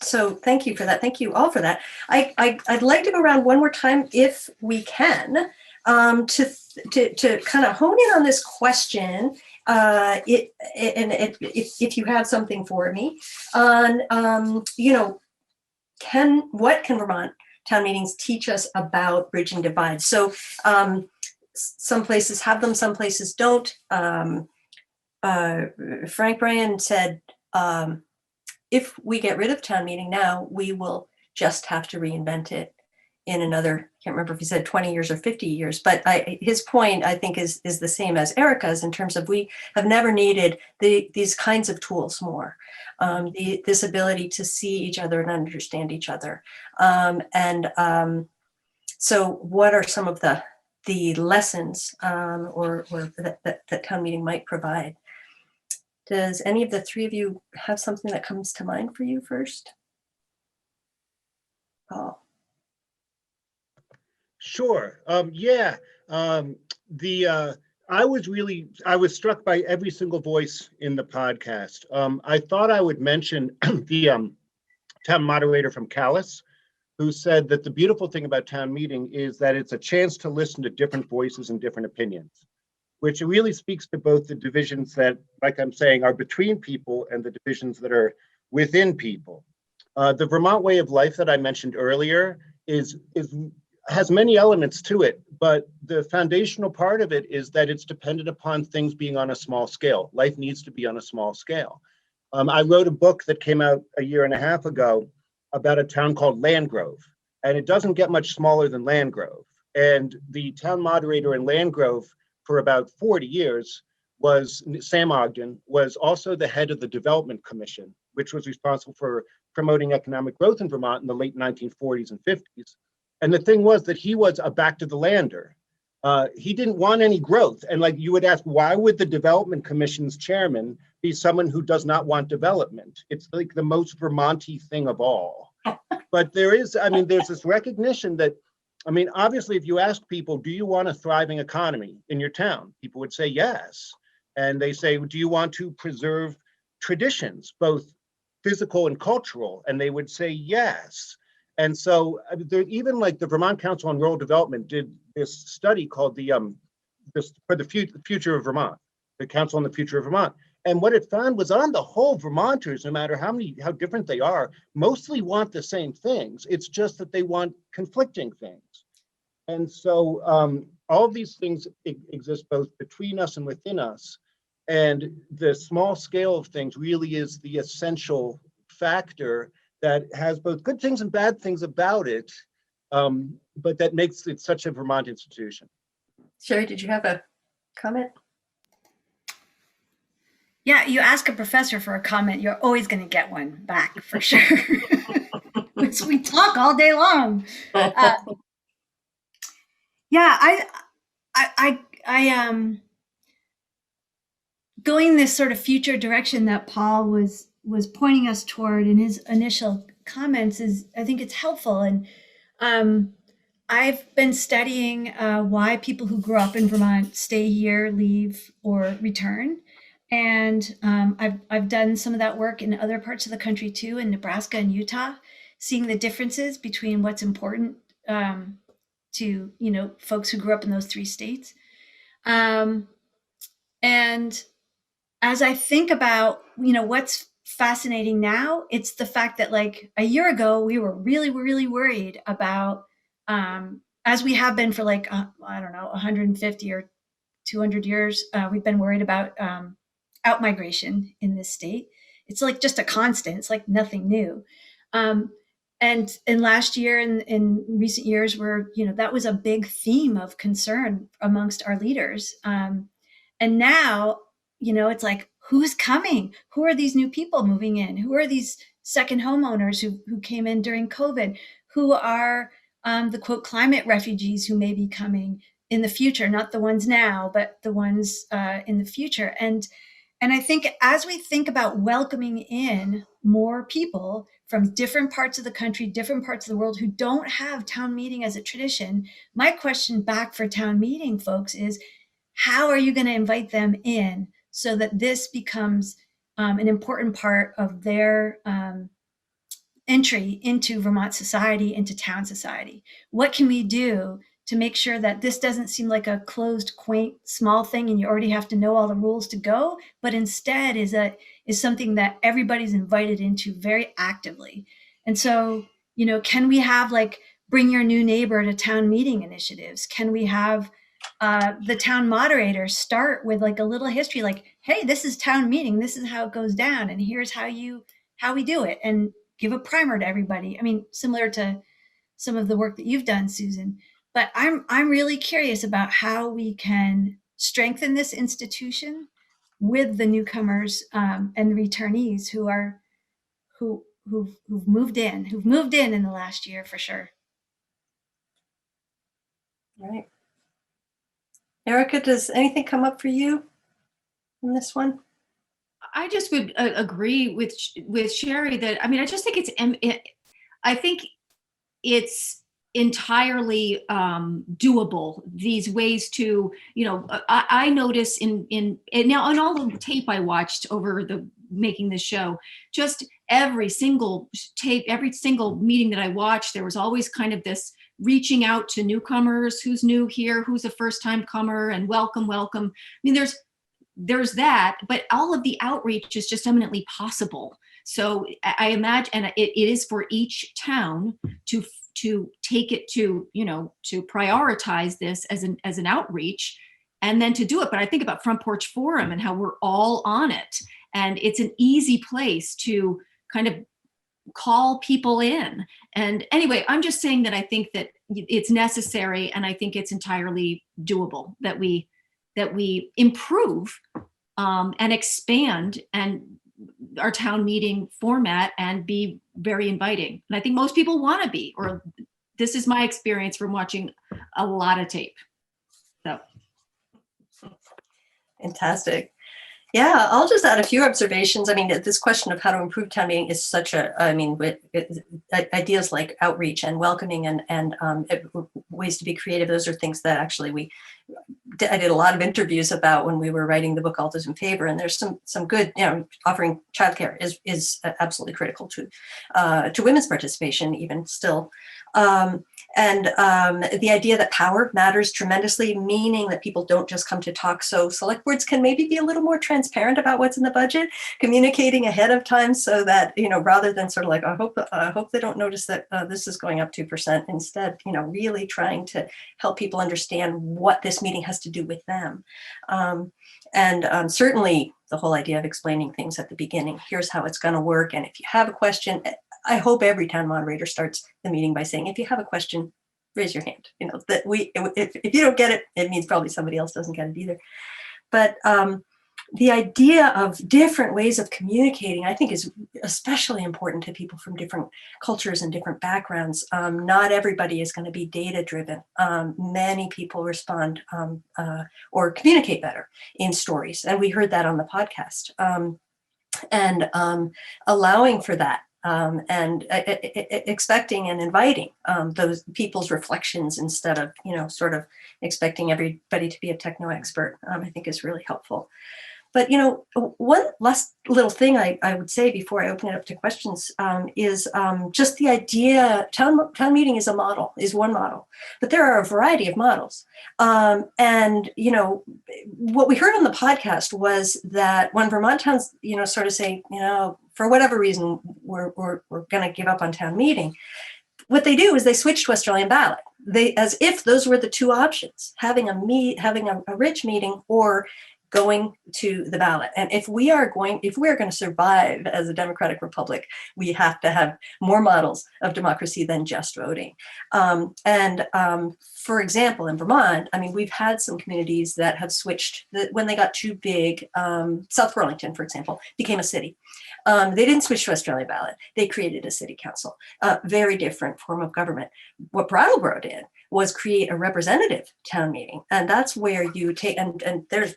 So thank you for that. Thank you all for that. I'd like to go around one more time, if we can, to kind of hone in on this question. If you have something for me on, what can Vermont town meetings teach us about bridging divides? So some places have them, some places don't. Frank Bryan said, if we get rid of town meeting now, we will just have to reinvent it in another, can't remember if he said 20 years or 50 years, but his point, I think, is the same as Erica's in terms of we have never needed these kinds of tools more. This ability to see each other and understand each other. So what are some of the lessons or that town meeting might provide? Does any of the three of you have something that comes to mind for you first? Paul. Sure. I was struck by every single voice in the podcast. I thought I would mention the town moderator from Calais, who said that the beautiful thing about town meeting is that it's a chance to listen to different voices and different opinions, which really speaks to both the divisions that, like I'm saying, are between people and the divisions that are within people. The Vermont way of life that I mentioned earlier has many elements to it, but the foundational part of it is that it's dependent upon things being on a small scale. Life needs to be on a small scale. I wrote a book that came out a year and a half ago about a town called Landgrove, and it doesn't get much smaller than Landgrove. And the town moderator in Landgrove for about 40 years Sam Ogden, was also the head of the Development Commission, which was responsible for promoting economic growth in Vermont in the late 1940s and 50s. And the thing was that he was a back to the lander. He didn't want any growth. And like you would ask, why would the Development Commission's chairman be someone who does not want development? It's like the most Vermonty thing of all. But there's this recognition that, obviously, if you ask people, do you want a thriving economy in your town? People would say yes. And they say, do you want to preserve traditions, both physical and cultural? And they would say yes. And so even like the Vermont Council on Rural Development did this study called the Future of Vermont, the Council on the Future of Vermont. And what it found was, on the whole, Vermonters, no matter how different they are, mostly want the same things. It's just that they want conflicting things. And so all of these things exist both between us and within us. And the small scale of things really is the essential factor that has both good things and bad things about it, but that makes it such a Vermont institution. Sherry, did you have a comment? Yeah, you ask a professor for a comment, you're always going to get one back for sure. We talk all day long. going this sort of future direction that Paul was pointing us toward in his initial comments is, I think it's helpful. And I've been studying why people who grew up in Vermont stay here, leave, or return. And I've done some of that work in other parts of the country too, in Nebraska and Utah, seeing the differences between what's important to folks who grew up in those three states. And as I think about what's fascinating now, it's the fact that like a year ago we were really worried about, as we have been for like I don't know 150 or 200 years, we've been worried about outmigration in this state. It's like just a constant. It's like nothing new. And last year and in recent years, that was a big theme of concern amongst our leaders. And now, it's like, who's coming? Who are these new people moving in? Who are these second homeowners who came in during COVID? Who are the quote climate refugees who may be coming in the future? Not the ones now, but the ones in the future. And I think as we think about welcoming in more people from different parts of the country, different parts of the world who don't have town meeting as a tradition, my question back for town meeting folks is, how are you going to invite them in so that this becomes an important part of their entry into Vermont society, into town society? What can we do to make sure that this doesn't seem like a closed, quaint, small thing and you already have to know all the rules to go, but instead is something that everybody's invited into very actively? And so, can we have like bring your new neighbor to town meeting initiatives? Can we have the town moderators start with like a little history, like, hey, this is town meeting, this is how it goes down, and here's how we do it, and give a primer to everybody. I mean, similar to some of the work that you've done, Susan. But I'm really curious about how we can strengthen this institution with the newcomers and the returnees who've moved in in the last year for sure. Right. Erica, does anything come up for you in this one? I just would agree with Sherry that, I just think I think it's entirely doable, these ways to, I notice in now on all the tape I watched over making this show, just every single tape, every single meeting that I watched, there was always kind of this reaching out to newcomers, who's new here, who's a first time comer, and welcome. There's that, but all of the outreach is just eminently possible. So I imagine, and it is for each town to take it to prioritize this as an outreach, and then to do it. But I think about Front Porch Forum and how we're all on it, and it's an easy place to kind of call people in. And anyway, I'm just saying that I think that it's necessary, and I think it's entirely doable that we improve and expand and our town meeting format and be very inviting. And I think most people want to be, or this is my experience from watching a lot of tape. So. Fantastic. Yeah, I'll just add a few observations. This question of how to improve town meeting is such ideas like outreach and welcoming and ways to be creative. Those are things that actually I did a lot of interviews about when we were writing the book All Those in Favor, and there's some good, offering childcare is absolutely critical to women's participation even still. And the idea that power matters tremendously, meaning that people don't just come to talk. So select boards can maybe be a little more transparent about what's in the budget, communicating ahead of time so that, rather than sort of like, I hope they don't notice that this is going up 2%. Instead, really trying to help people understand what this meeting has to do with them. And certainly the whole idea of explaining things at the beginning, here's how it's going to work. And if you have a question, I hope every town moderator starts the meeting by saying, if you have a question, raise your hand. If you don't get it, it means probably somebody else doesn't get it either. But the idea of different ways of communicating, I think, is especially important to people from different cultures and different backgrounds. Not everybody is going to be data driven. Many people respond or communicate better in stories. And we heard that on the podcast. And allowing for that. And expecting and inviting those people's reflections instead of, sort of expecting everybody to be a techno expert, I think is really helpful. But, one last little thing I would say before I open it up to questions is just the idea, town meeting is one model, but there are a variety of models. And, what we heard on the podcast was that when Vermont towns, sort of say, for whatever reason, we're going to give up on town meeting, what they do is they switch to Australian ballot. As if those were the two options, having a rich meeting or going to the ballot. And if we are going to survive as a democratic republic, we have to have more models of democracy than just voting. For example, in Vermont, we've had some communities that have switched when they got too big. South Burlington, for example, became a city. They didn't switch to Australian ballot. They created a city council, very different form of government. What Brattleboro did was create a representative town meeting. And that's where you take, and there's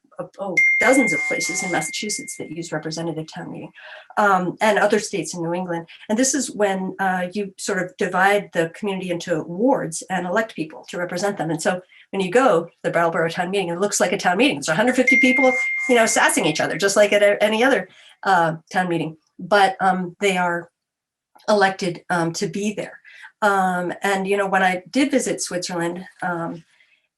dozens of places in Massachusetts that use representative town meeting, and other states in New England. And this is when you sort of divide the community into wards and elect people to represent them. And so when you go to the Brattleboro town meeting, it looks like a town meeting. There's 150 people, sassing each other, just like at any other town meeting. But they are elected to be there. And, when I did visit Switzerland,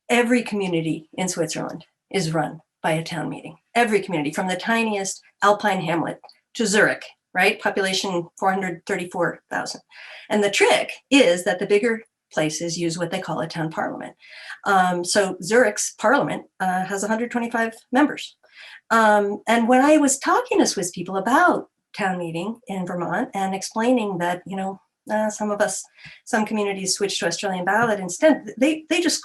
every community in Switzerland is run by a town meeting. Every community, from the tiniest alpine hamlet to Zurich, right? Population 434,000. And the trick is that the bigger places use what they call a town parliament. So Zurich's parliament has 125 members. And when I was talking to Swiss people about town meeting in Vermont and explaining that, some communities switched to Australian ballot instead, they just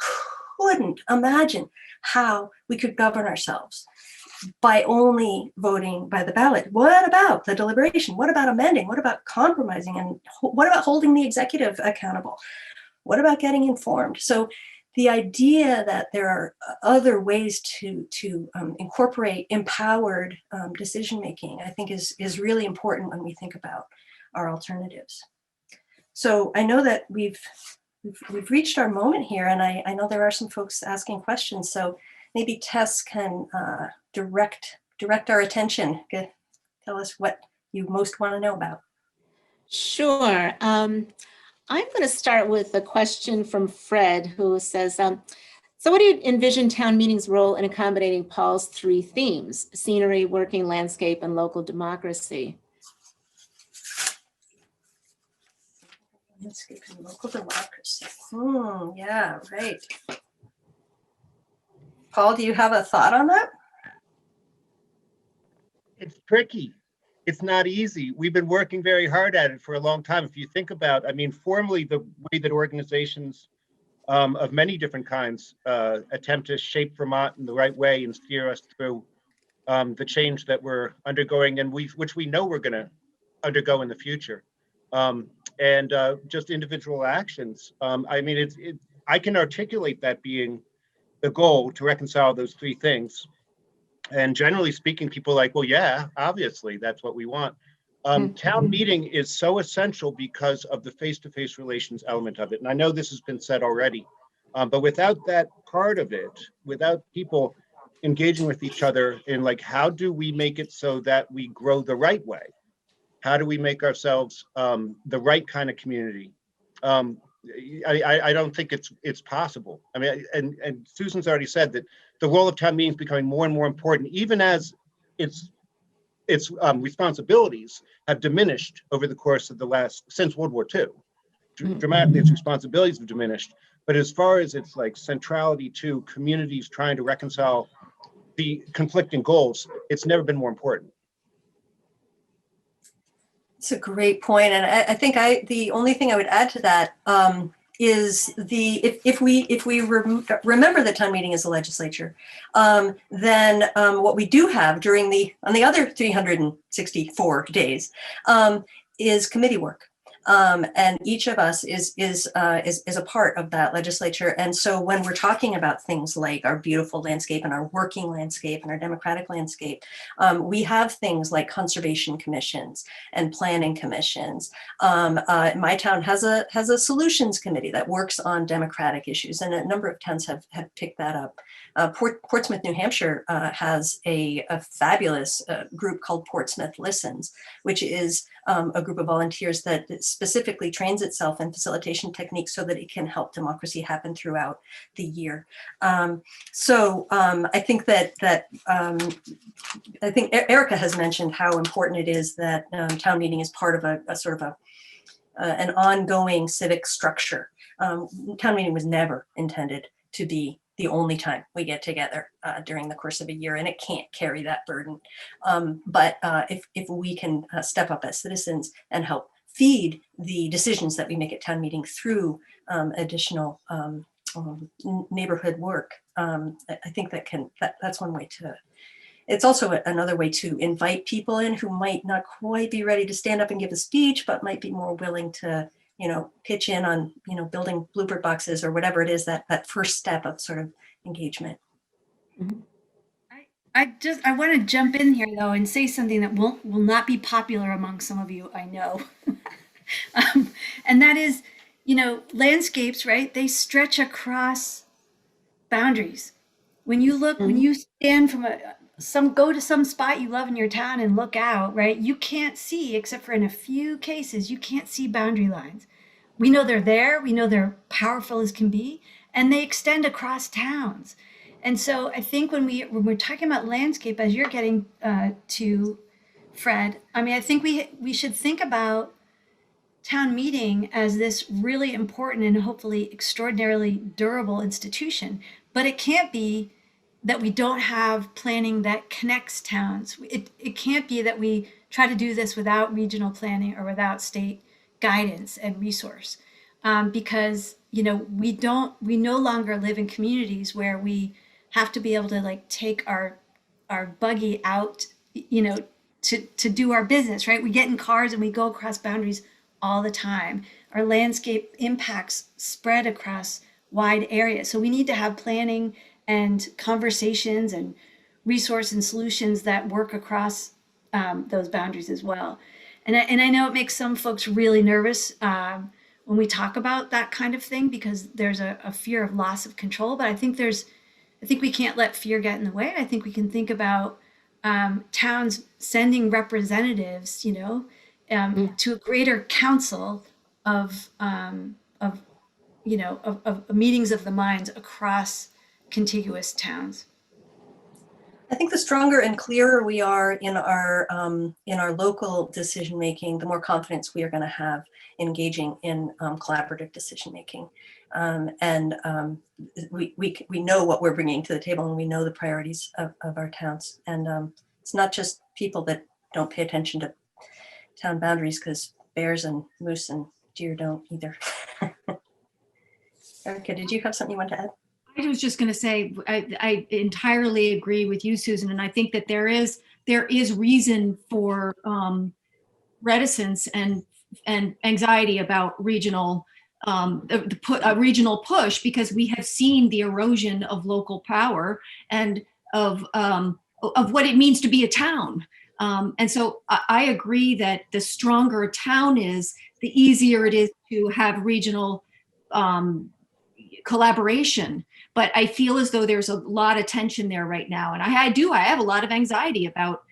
couldn't imagine how we could govern ourselves by only voting by the ballot. What about the deliberation? What about amending? What about compromising? And what about holding the executive accountable? What about getting informed? So the idea that there are other ways to incorporate empowered decision-making, I think is really important when we think about our alternatives. So I know that we've reached our moment here, and I know there are some folks asking questions. So maybe Tess can direct our attention. Tell us what you most want to know about. Sure. I'm going to start with a question from Fred, who says, so what do you envision town meeting's role in accommodating Paul's three themes: scenery, working landscape, and local democracy? Landscape and local democracy. Yeah, right. Paul, do you have a thought on that? It's tricky. It's not easy. We've been working very hard at it for a long time. If you think about, formally, the way that organizations of many different kinds attempt to shape Vermont in the right way and steer us through the change that we're undergoing and which we know we're going to undergo in the future. And just individual actions. I can articulate that being the goal, to reconcile those three things. And generally speaking, people are like, well, yeah, obviously that's what we want. Town meeting is so essential because of the face-to-face relations element of it. And I know this has been said already, but without that part of it, without people engaging with each other in how do we make it so that we grow the right way? How do we make ourselves the right kind of community? I don't think it's possible. And Susan's already said that the role of town meeting is becoming more and more important, even as its responsibilities have diminished over the course of since World War II. Dramatically, its responsibilities have diminished. But as far as its centrality to communities trying to reconcile the conflicting goals, it's never been more important. It's a great point. And I think the only thing I would add to that is if we remember that town meeting is a legislature, then what we do have on the other 364 days is committee work. And each of us is a part of that legislature. And so when we're talking about things like our beautiful landscape and our working landscape and our democratic landscape, we have things like conservation commissions and planning commissions. My town has a solutions committee that works on democratic issues, and a number of towns have picked that up. Portsmouth, New Hampshire has a fabulous group called Portsmouth Listens, which is a group of volunteers that specifically trains itself in facilitation techniques so that it can help democracy happen throughout the year. So I think I think Erica has mentioned how important it is that town meeting is part of a sort of an ongoing civic structure. Town meeting was never intended to be the only time we get together during the course of a year, and it can't carry that burden. But if we can step up as citizens and help feed the decisions that we make at town meeting through additional neighborhood work, I think that's one way to. It's also another way to invite people in who might not quite be ready to stand up and give a speech, but might be more willing to, pitch in on, building bluebird boxes or whatever it is, that first step of sort of engagement. Mhm. I want to jump in here though and say something that will not be popular among some of you, I know. And that is, landscapes, right? They stretch across boundaries. When you look, when you stand from go to some spot you love in your town and look out, right? You can't see, except for in a few cases, you can't see boundary lines. We know they're there. We know they're powerful as can be, and they extend across towns. And so I think when we're talking about landscape, as you're getting to, Fred, I mean, I think we should think about town meeting as this really important and hopefully extraordinarily durable institution. But it can't be that we don't have planning that connects towns. It can't be that we try to do this without regional planning or without state guidance and resource, because we no longer live in communities where we have to be able to take our buggy out, to do our business, right? We get in cars and we go across boundaries all the time. Our landscape impacts spread across wide areas. So we need to have planning and conversations and resource and solutions that work across those boundaries as well. And I know it makes some folks really nervous when we talk about that kind of thing, because there's a fear of loss of control. But I think we can't let fear get in the way. I think we can think about towns sending representatives, to a greater council of meetings of the minds across contiguous towns. I think the stronger and clearer we are in our local decision making, the more confidence we are going to have engaging in collaborative decision making, and we know what we're bringing to the table, and we know the priorities of our towns. And it's not just people that don't pay attention to town boundaries, because bears and moose and deer don't either. Erica, did you have something you wanted to add? I was just going to say, I entirely agree with you, Susan, and I think that there is reason for reticence and anxiety about regional regional push, because we have seen the erosion of local power and of what it means to be a town. And so I agree that the stronger a town is, the easier it is to have regional collaboration. But I feel as though there's a lot of tension there right now. And I have a lot of anxiety about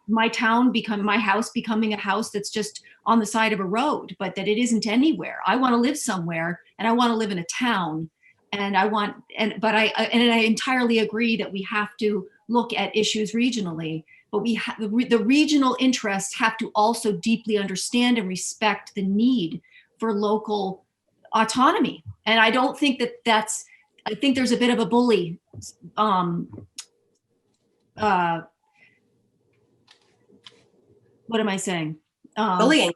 my house becoming a house that's just on the side of a road, but that it isn't anywhere. I want to live somewhere, and I want to live in a town. And I entirely agree that we have to look at issues regionally, but the regional interests have to also deeply understand and respect the need for local autonomy. And I don't think I think there's a bit of a bully. What am I saying? Bullying.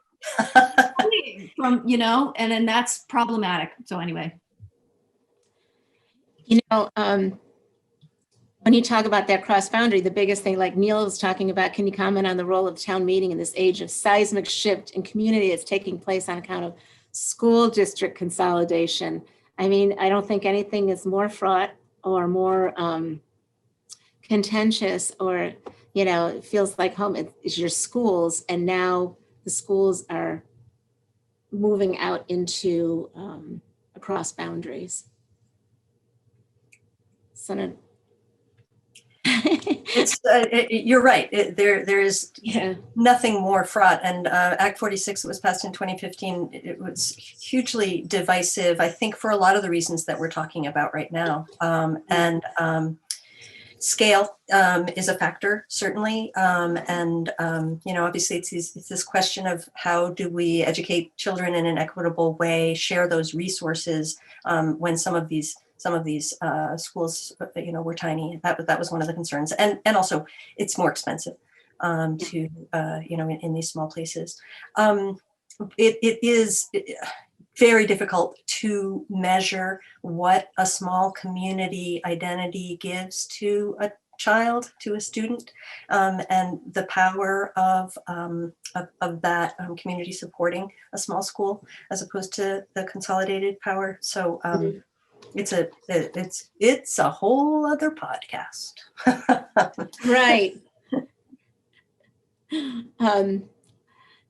Bullying. from, you know, and then that's problematic. So anyway. You know, when you talk about that cross boundary, the biggest thing, like Neil was talking about, can you comment on the role of town meeting in this age of seismic shift in community that's taking place on account of school district consolidation? I mean, I don't think anything is more fraught or more contentious, or, you know, it feels like home is your schools, and now the schools are moving out into across boundaries. Senator. It's you're right. There is Yeah. nothing more fraught. And Act 46 that was passed in 2015, it was hugely divisive, I think, for a lot of the reasons that we're talking about right now. Scale is a factor, certainly. You know, obviously it's this question of how do we educate children in an equitable way, share those resources when some of these schools, you know, were tiny. That was one of the concerns. And also it's more expensive to, you know, in these small places. It is very difficult to measure what a small community identity gives to a child, to a student, and the power of that community supporting a small school as opposed to the consolidated power. So it's a whole other podcast. Right.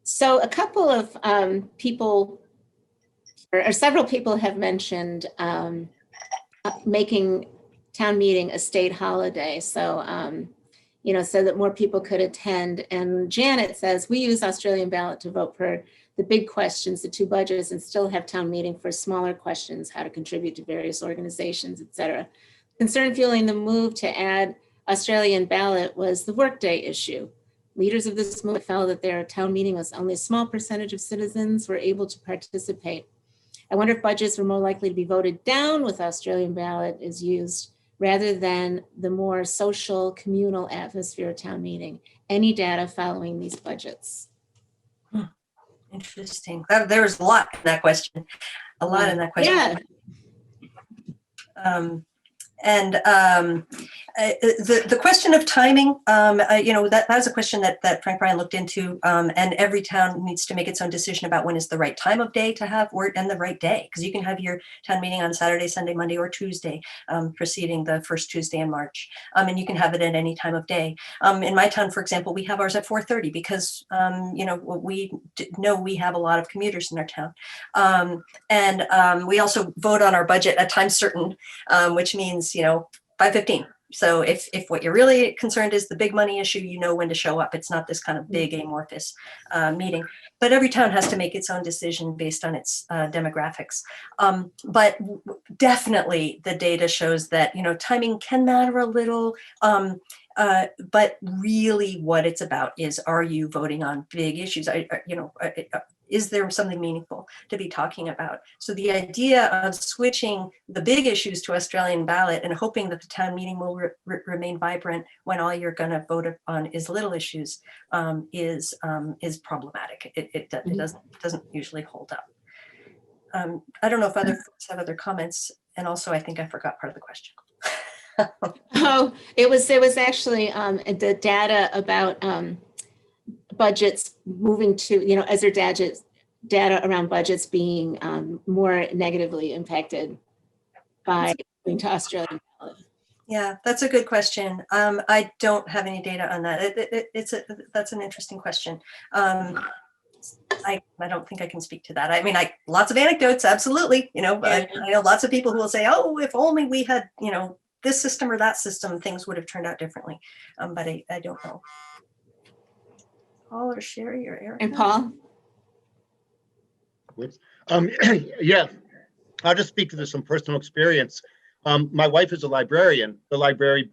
So a couple of people, or several people have mentioned making town meeting a state holiday. So, you know, so that more people could attend. And Janet says, we use Australian ballot to vote for the big questions, the 2 budgets, and still have town meeting for smaller questions, how to contribute to various organizations, et cetera. Concern fueling the move to add Australian ballot was the workday issue. Leaders of this movement felt that their town meeting was only a small percentage of citizens were able to participate. I wonder if budgets were more likely to be voted down with Australian ballot is used rather than the more social communal atmosphere of town meeting. Any data following these budgets? Interesting. There's a lot in that question. A lot in that question. Yeah. The question of timing, you know, that was a question that Frank Bryan looked into, and every town needs to make its own decision about when is the right time of day to have, and the right day, because you can have your town meeting on Saturday, Sunday, Monday, or Tuesday, preceding the first Tuesday in March, and you can have it at any time of day. In my town, for example, we have ours at 4:30 because, you know, we know we have a lot of commuters in our town, and we also vote on our budget at times certain, which means, you know, 5:15. So if what you're really concerned is the big money issue, you know when to show up. It's not this kind of big amorphous meeting. But every town has to make its own decision based on its demographics. But definitely the data shows that, you know, timing can matter a little. But really what it's about is, are you voting on big issues? Is there something meaningful to be talking about? So the idea of switching the big issues to Australian ballot and hoping that the town meeting will remain vibrant when all you're going to vote on is little issues is problematic. It doesn't usually hold up. I don't know if other folks have other comments. And also, I think I forgot part of the question. Oh, it was actually the data about budgets moving to, you know, as their data around budgets being more negatively impacted by going to Australian ballot. Yeah, that's a good question. I don't have any data on that. That's an interesting question. I don't think I can speak to that. I mean, lots of anecdotes, absolutely. You know, I know lots of people who will say, "Oh, if only we had, you know, this system or that system, things would have turned out differently." But I don't know. Paul or Sherry or Erica? And Paul? Yeah, I'll just speak to this from personal experience. My wife is a librarian. The library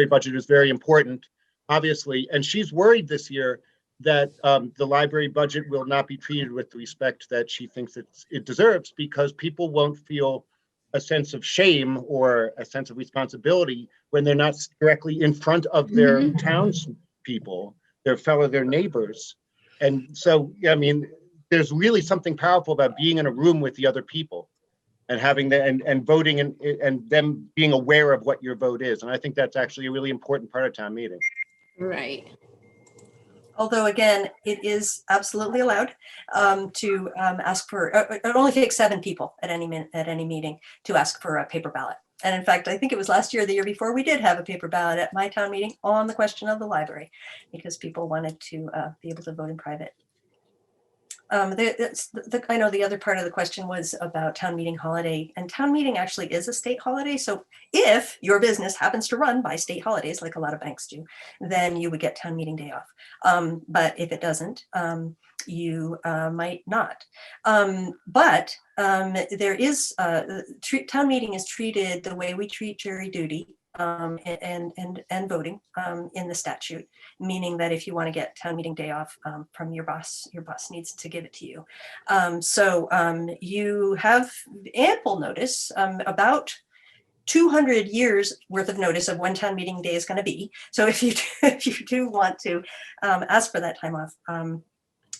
budget is very important, obviously, and she's worried this year that the library budget will not be treated with the respect that she thinks it deserves, because people won't feel a sense of shame or a sense of responsibility when they're not directly in front of their townspeople, their neighbors. And so, I mean, there's really something powerful about being in a room with the other people and having and voting and them being aware of what your vote is. And I think that's actually a really important part of town meeting. Right. Although again, it is absolutely allowed to ask for. It only takes 7 people at any meeting to ask for a paper ballot. And in fact, I think it was last year, the year before, we did have a paper ballot at my town meeting on the question of the library, because people wanted to be able to vote in private. I know the other part of the question was about town meeting holiday, and town meeting actually is a state holiday. So if your business happens to run by state holidays, like a lot of banks do, then you would get town meeting day off. But if it doesn't, you might not. But there is, town meeting is treated the way we treat jury duty and voting in the statute, meaning that if you want to get town meeting day off from your boss needs to give it to you. So you have ample notice, about 200 years worth of notice of when town meeting day is going to be. So if you do want to ask for that time off,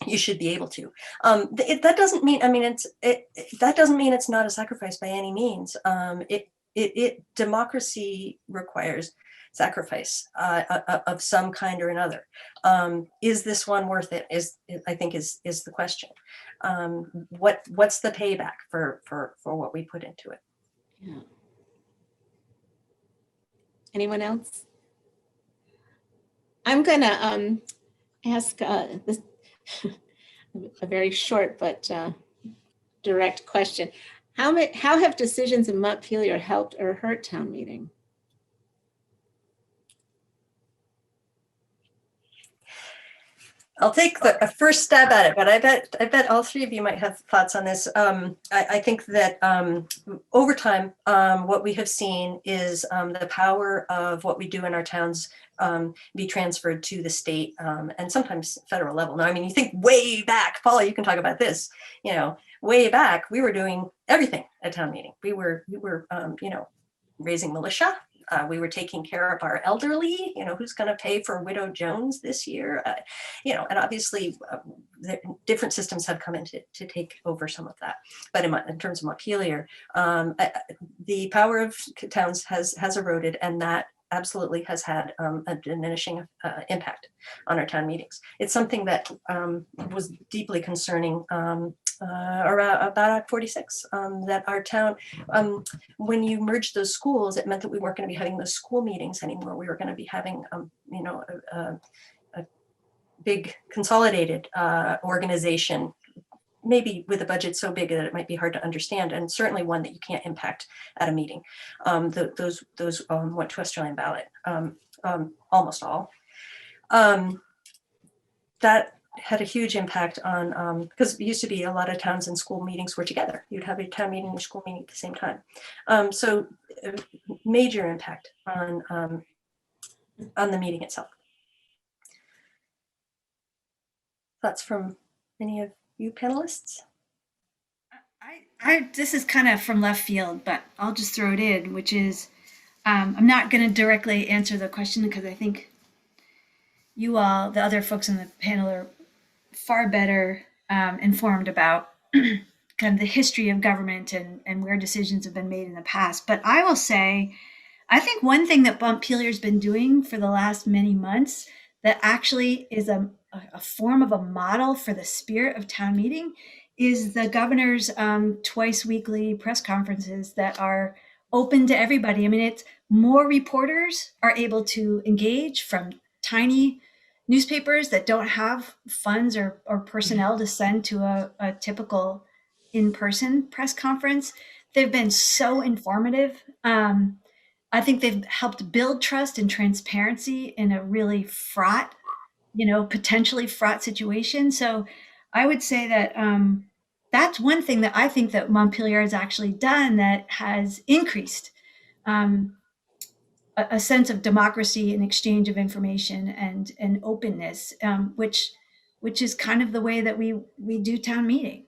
you should be able to. That doesn't mean, that doesn't mean it's not a sacrifice by any means. Democracy requires sacrifice of some kind or another. Is this one worth it? I think is the question. What's the payback for what we put into it? Yeah. Anyone else? I'm gonna ask this a very short but direct question. How have decisions in Montpelier helped or hurt town meeting? I'll take a first stab at it, but I bet all 3 of you might have thoughts on this. I think that over time, what we have seen is the power of what we do in our towns be transferred to the state and sometimes federal level. Now, I mean, you think way back, Paula, you can talk about this. Way back, we were doing everything at town meeting. We were raising militia. We were taking care of our elderly, who's going to pay for Widow Jones this year, and obviously different systems have come in to take over some of that. But in terms of Montpelier, the power of towns has eroded, and that absolutely has had a diminishing impact on our town meetings. It's something that was deeply concerning about Act 46, that our town, when you merged those schools, it meant that we weren't going to be having those school meetings anymore. We were going to be having, a big consolidated organization, maybe with a budget so big that it might be hard to understand, and certainly one that you can't impact at a meeting. Those went to Australian ballot, almost all. That had a huge impact on, because it used to be a lot of towns and school meetings were together. You'd have a town meeting and a school meeting at the same time. So major impact on the meeting itself. Thoughts from any of you panelists? This is kind of from left field, but I'll just throw it in, which is, I'm not going to directly answer the question because I think you all, the other folks in the panel, are far better informed about kind of the history of government and where decisions have been made in the past. But I will say, I think one thing that Montpelier's been doing for the last many months that actually is a form of a model for the spirit of town meeting is the governor's twice weekly press conferences that are open to everybody. I mean, it's more reporters are able to engage from tiny newspapers that don't have funds or personnel to send to a typical in-person press conference. They've been so informative. I think they've helped build trust and transparency in a really fraught, potentially fraught situation. So I would say that that's one thing that I think that Montpelier has actually done that has increased a sense of democracy and exchange of information and openness, which is kind of the way that we do town meeting.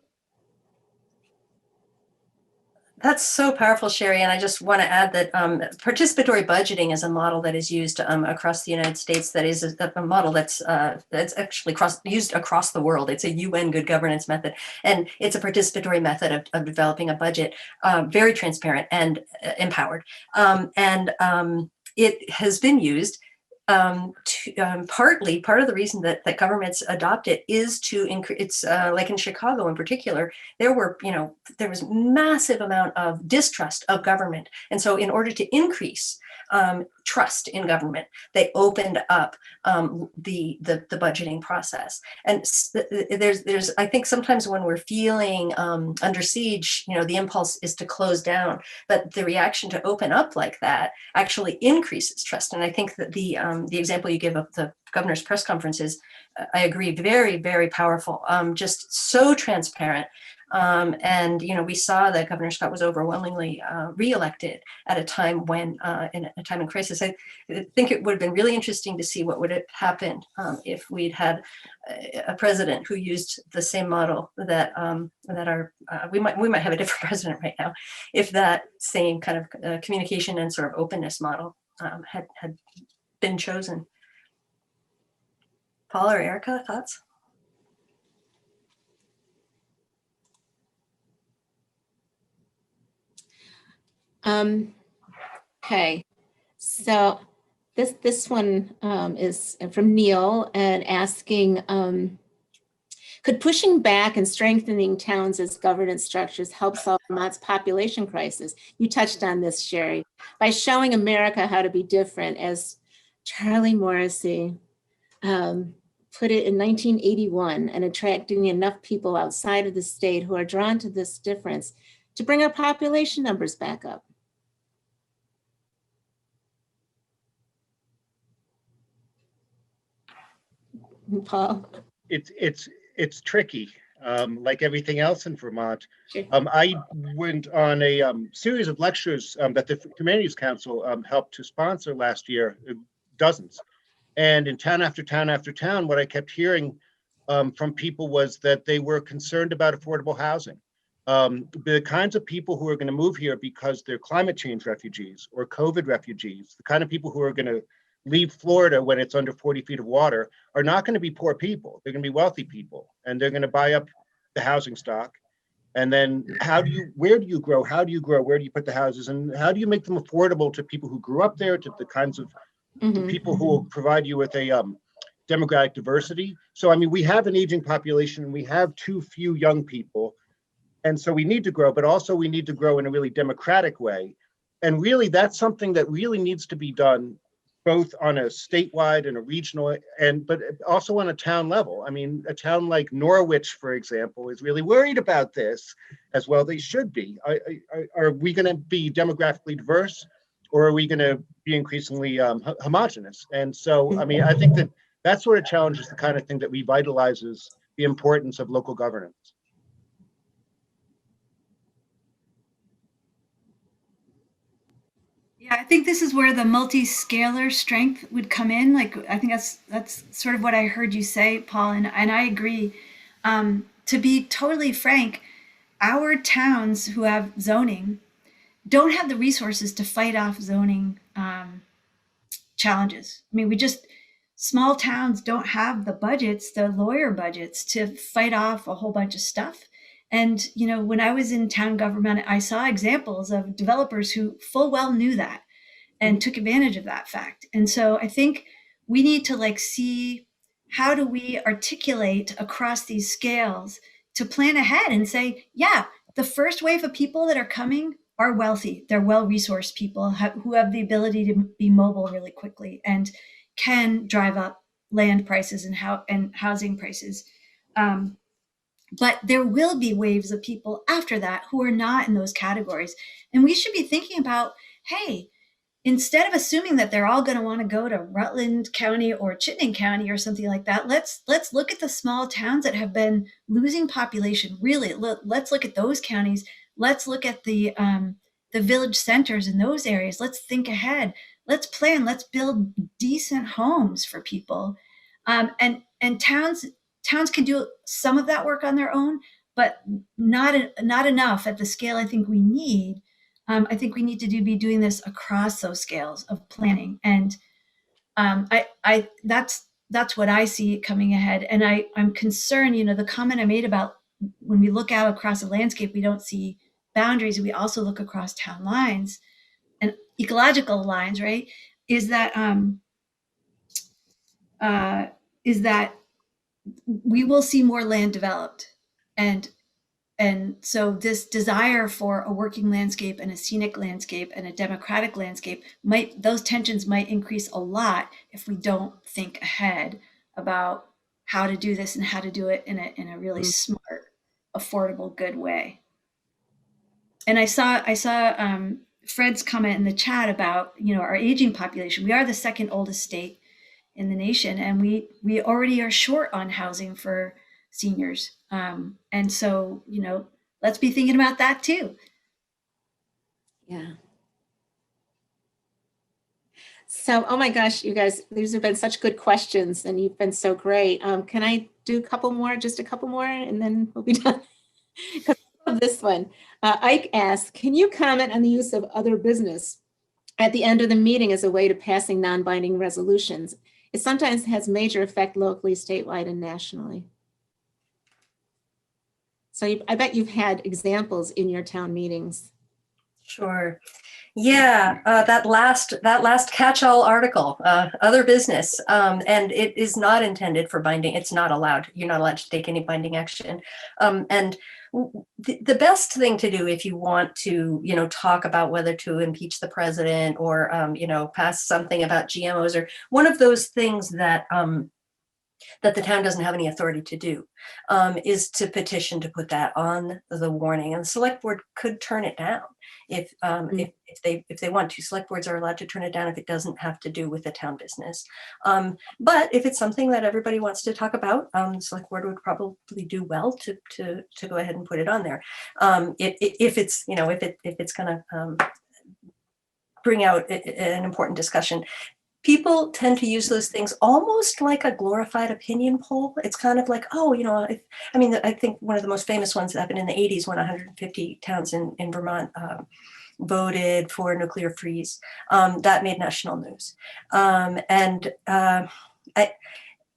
That's so powerful, Sherry. And I just want to add that participatory budgeting is a model that is used across the United States. That is a model that's actually used across the world. It's a UN good governance method, and it's a participatory method of developing a budget, very transparent and empowered. It has been used partly, part of the reason that governments adopt it is to increase. It's like in Chicago in particular, there was massive amount of distrust of government, and so in order to increase trust in government, they opened up the budgeting process. And there's I think sometimes when we're feeling under siege, the impulse is to close down, but the reaction to open up like that actually increases trust. And I think that the example you give of the governor's press conference is, I agree, very, very powerful, just so transparent. And we saw that Governor Scott was overwhelmingly reelected at a time when, in a time in crisis. I think it would have been really interesting to see what would have happened if we'd had a president who used the same model that we might have a different president right now if that same kind of communication and sort of openness model had been chosen. Paul or Erica, thoughts? Okay, so this one is from Neil and asking, could pushing back and strengthening towns as governance structures help solve Vermont's population crisis? You touched on this, Sherry, by showing America how to be different, as Charlie Morrissey put it in 1981, and attracting enough people outside of the state who are drawn to this difference to bring our population numbers back up. Paul? It's tricky, like everything else in Vermont. Sure. I went on a series of lectures that the Humanities Council helped to sponsor last year, dozens. And in town after town after town, what I kept hearing from people was that they were concerned about affordable housing. The kinds of people who are going to move here because they're climate change refugees or COVID refugees, the kind of people who are going to leave Florida when it's under 40 feet of water, are not going to be poor people. They're going to be wealthy people, and they're going to buy up the housing stock. And then where do you grow? How do you grow? Where do you put the houses? And how do you make them affordable to people who grew up there, to the kinds of people who will provide you with a demographic diversity? So, I mean, we have an aging population and we have too few young people. And so we need to grow, but also we need to grow in a really democratic way. And really, that's something that really needs to be done both on a statewide and a regional, but also on a town level. I mean, a town like Norwich, for example, is really worried about this, as well they should be. Are we going to be demographically diverse, or are we going to be increasingly homogenous? And so, I mean, I think that sort of challenge is the kind of thing that revitalizes the importance of local governance. Yeah, I think this is where the multi-scalar strength would come in. Like, I think that's sort of what I heard you say, Paul, and I agree. To be totally frank, our towns who have zoning don't have the resources to fight off zoning challenges. I mean, small towns don't have the budgets, the lawyer budgets, to fight off a whole bunch of stuff. And, when I was in town government, I saw examples of developers who full well knew that and took advantage of that fact. And so I think we need to see, how do we articulate across these scales to plan ahead and say, yeah, the first wave of people that are coming are wealthy. They're well-resourced people who have the ability to be mobile really quickly and can drive up land prices and housing prices. But there will be waves of people after that who are not in those categories. And we should be thinking about, hey, instead of assuming that they're all going to want to go to Rutland County or Chittenden County or something like that, let's look at the small towns that have been losing population. Really, let's look at those counties. Let's look at the village centers in those areas. Let's think ahead. Let's plan. Let's build decent homes for people. And towns can do some of that work on their own, but not enough at the scale I think we need. I think we need to be doing this across those scales of planning, and that's what I see coming ahead. And I'm concerned, the comment I made about when we look out across the landscape, we don't see boundaries. We also look across town lines and ecological lines, right? Is that we will see more land developed, and so this desire for a working landscape and a scenic landscape and a democratic landscape those tensions might increase a lot if we don't think ahead about how to do this and how to do it in a really smart, affordable, good way. And I saw Fred's comment in the chat about, our aging population. We are the second oldest state in the nation, and we already are short on housing for seniors. And so, let's be thinking about that too. Yeah. So, oh my gosh, you guys, these have been such good questions and you've been so great. Can I do just a couple more, and then we'll be done? Because I love this one. Ike asked, can you comment on the use of other business at the end of the meeting as a way to passing non-binding resolutions? It sometimes has major effect locally, statewide, and nationally. So I bet you've had examples in your town meetings. Sure. Yeah, that last catch-all article, other business, and it is not intended for binding. It's not allowed. You're not allowed to take any binding action. And the best thing to do if you want to, talk about whether to impeach the president or, pass something about GMOs or one of those things that the town doesn't have any authority to do, is to petition to put that on the warning, and the select board could turn it down if they want to. Select boards are allowed to turn it down if it doesn't have to do with the town business. But if it's something that everybody wants to talk about, the select board would probably do well to go ahead and put it on there. If it's going to bring out an important discussion. People tend to use those things almost like a glorified opinion poll. It's kind of like, I think one of the most famous ones happened in the 80s when 150 towns in Vermont voted for nuclear freeze. That made national news.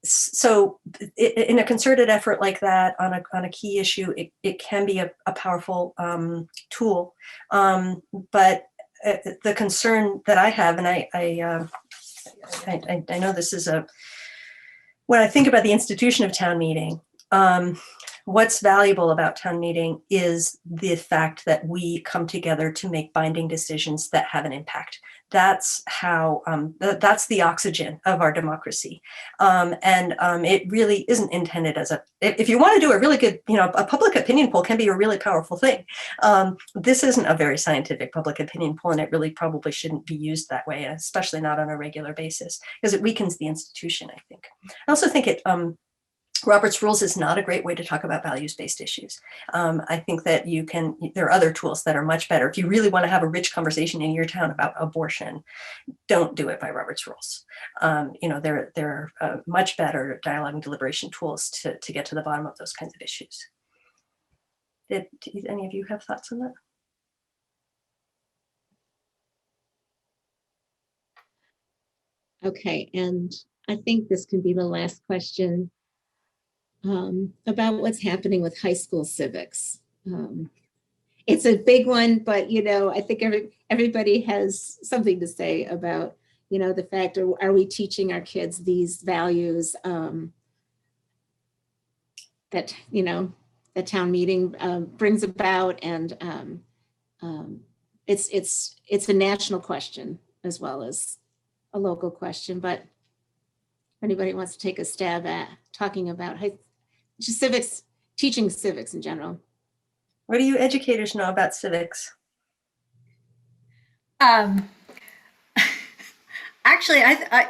So in a concerted effort like that on a key issue, it can be a powerful tool. But the concern that I have, and I know this is when I think about the institution of town meeting, what's valuable about town meeting is the fact that we come together to make binding decisions that have an impact. That's how, that's the oxygen of our democracy. It really isn't intended as if you want to do a really good, a public opinion poll can be a really powerful thing. This isn't a very scientific public opinion poll, and it really probably shouldn't be used that way, especially not on a regular basis, because it weakens the institution, I think. I also think Robert's Rules is not a great way to talk about values-based issues. I think that there are other tools that are much better. If you really want to have a rich conversation in your town about abortion, don't do it by Robert's Rules. There are much better dialogue and deliberation tools to get to the bottom of those kinds of issues. Do any of you have thoughts on that? Okay, and I think this can be the last question. About what's happening with high school civics. It's a big one, but I think everybody has something to say about the fact, are we teaching our kids these values that the town meeting brings about, and it's a national question as well as a local question. But if anybody wants to take a stab at talking about civics, teaching civics in general. What do you educators know about civics? Actually, I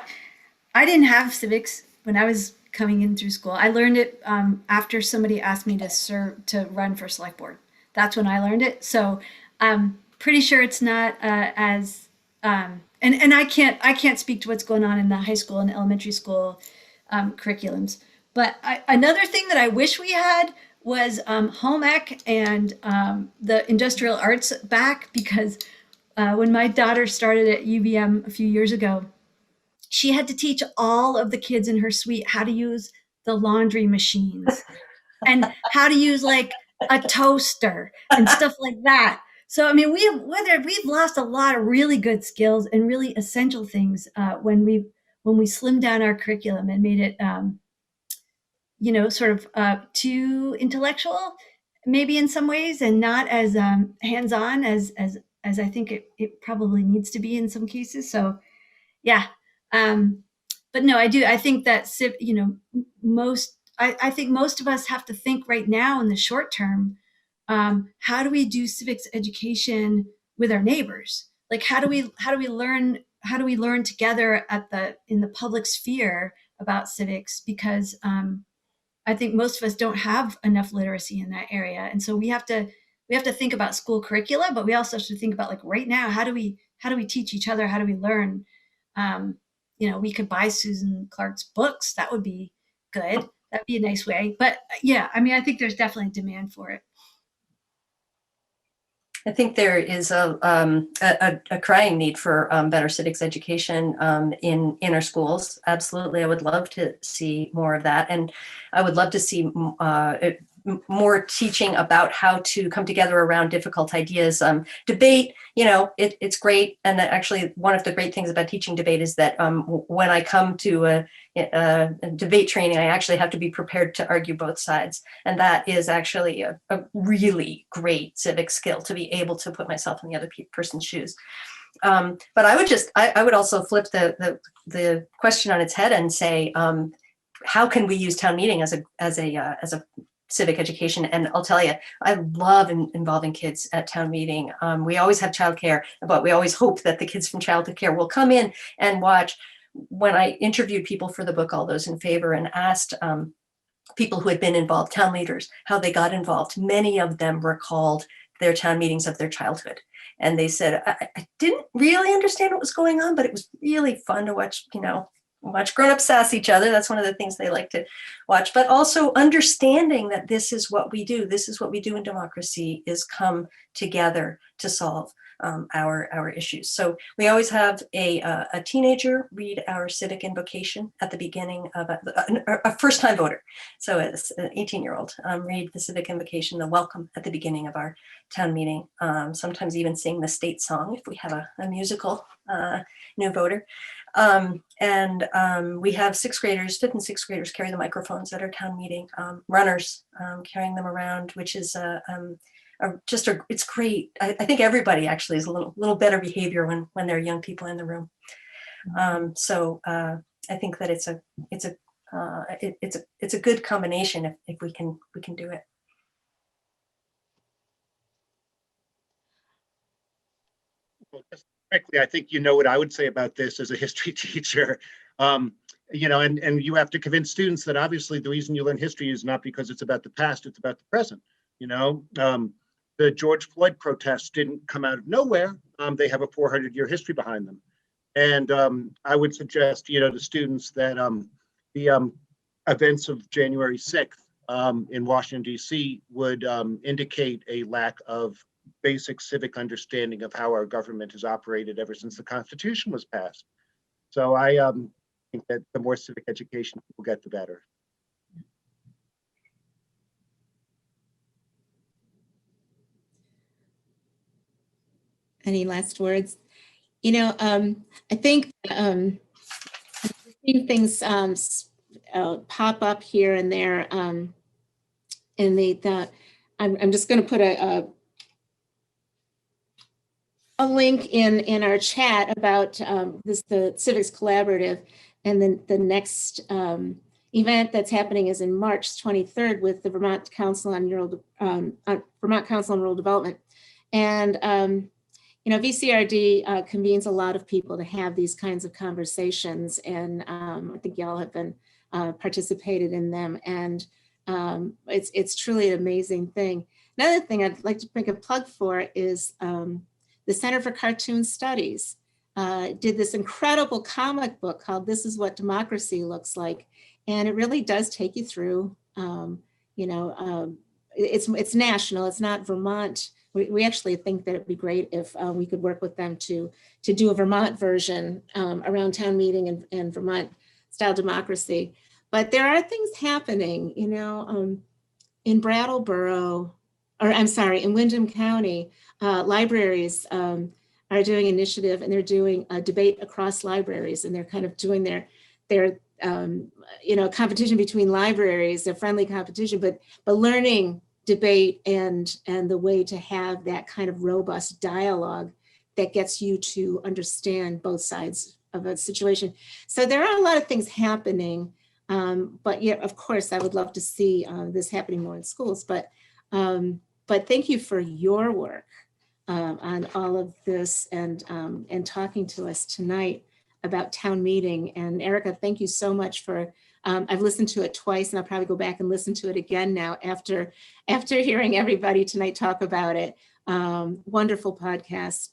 didn't have civics when I was coming in through school. I learned it after somebody asked me to run for select board. That's when I learned it. So I'm pretty sure it's not as and I can't speak to what's going on in the high school and elementary school curriculums. But another thing that I wish we had was home ec and the industrial arts back, because when my daughter started at UVM a few years ago, she had to teach all of the kids in her suite how to use the laundry machines and how to use like a toaster and stuff like that. So, I mean, we've lost a lot of really good skills and really essential things when we slimmed down our curriculum and made it, sort of too intellectual, maybe in some ways, and not as hands-on as I think it probably needs to be in some cases. So, yeah. But no, I think that, I think most of us have to think right now in the short term, how do we do civics education with our neighbors? Like, how do we learn together in the public sphere about civics? Because I think most of us don't have enough literacy in that area. And so we have to think about school curricula, but we also have to think about, like, right now, how do we teach each other? How do we learn? We could buy Susan Clark's books. That would be good. That'd be a nice way. But yeah, I mean, I think there's definitely demand for it. I think there is a crying need for better civics education in our schools. Absolutely, I would love to see more of that, and I would love to see more teaching about how to come together around difficult ideas. Debate, it's great, and actually, one of the great things about teaching debate is that when I come to a debate training, I actually have to be prepared to argue both sides, and that is actually a really great civic skill, to be able to put myself in the other person's shoes. But I would also flip the question on its head and say, how can we use town meeting as a civic education? And I'll tell you, I love involving kids at town meeting. We always have childcare, but we always hope that the kids from childcare will come in and watch. When I interviewed people for the book, All Those in Favor, and asked people who had been involved, town leaders, how they got involved, many of them recalled their town meetings of their childhood. And they said, I didn't really understand what was going on, but it was really fun to watch, watch grown-ups sass each other. That's one of the things they like to watch. But also understanding that this is what we do. This is what we do in democracy, is come together to solve our issues. So we always have a teenager read our civic invocation at the beginning of a first-time voter. So it's an 18-year-old read the civic invocation, the welcome, at the beginning of our town meeting. Sometimes even sing the state song if we have a musical new voter. We have fifth and sixth graders carry the microphones at our town meeting, runners carrying them around, which is it's great. I think everybody actually is a little better behavior when there are young people in the room. So I think that it's a good combination if we can do it. Well, just frankly, I think what I would say about this as a history teacher. And you have to convince students that obviously the reason you learn history is not because it's about the past, it's about the present. The George Floyd protests didn't come out of nowhere. They have a 400-year history behind them. And I would suggest, to students that the events of January 6th in Washington, D.C. would indicate a lack of basic civic understanding of how our government has operated ever since the Constitution was passed. So I think that the more civic education people get, the better. Any last words? I think things pop up here and there. I'm just going to put a link in our chat about the Civics Collaborative, and then the next event that's happening is in March 23rd with the Vermont Council on Rural Development, and VCRD convenes a lot of people to have these kinds of conversations, and I think y'all have been participated in them, and it's truly an amazing thing. Another thing I'd like to make a plug for is the Center for Cartoon Studies did this incredible comic book called "This Is What Democracy Looks Like," and it really does take you through it's national. It's not Vermont. We actually think that it'd be great if we could work with them to do a Vermont version around town meeting and Vermont style democracy. But there are things happening, you know, in Brattleboro, or I'm sorry, in Windham County, libraries are doing an initiative, and they're doing a debate across libraries, and they're kind of doing their you know, competition between libraries, a friendly competition, but learning debate and the way to have that kind of robust dialogue that gets you to understand both sides of a situation. So there are a lot of things happening, but yeah, of course, I would love to see this happening more in schools. But thank you for your work on all of this and talking to us tonight about town meeting. And Erica, thank you so much for, I've listened to it twice, and I'll probably go back and listen to it again now after hearing everybody tonight talk about it. Wonderful podcast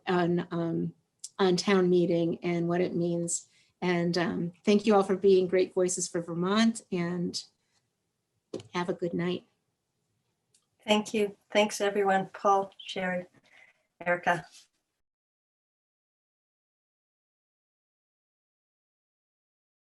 on town meeting and what it means. And thank you all for being great voices for Vermont, and have a good night. Thank you. Thanks, everyone. Paul, Sherry, Erica.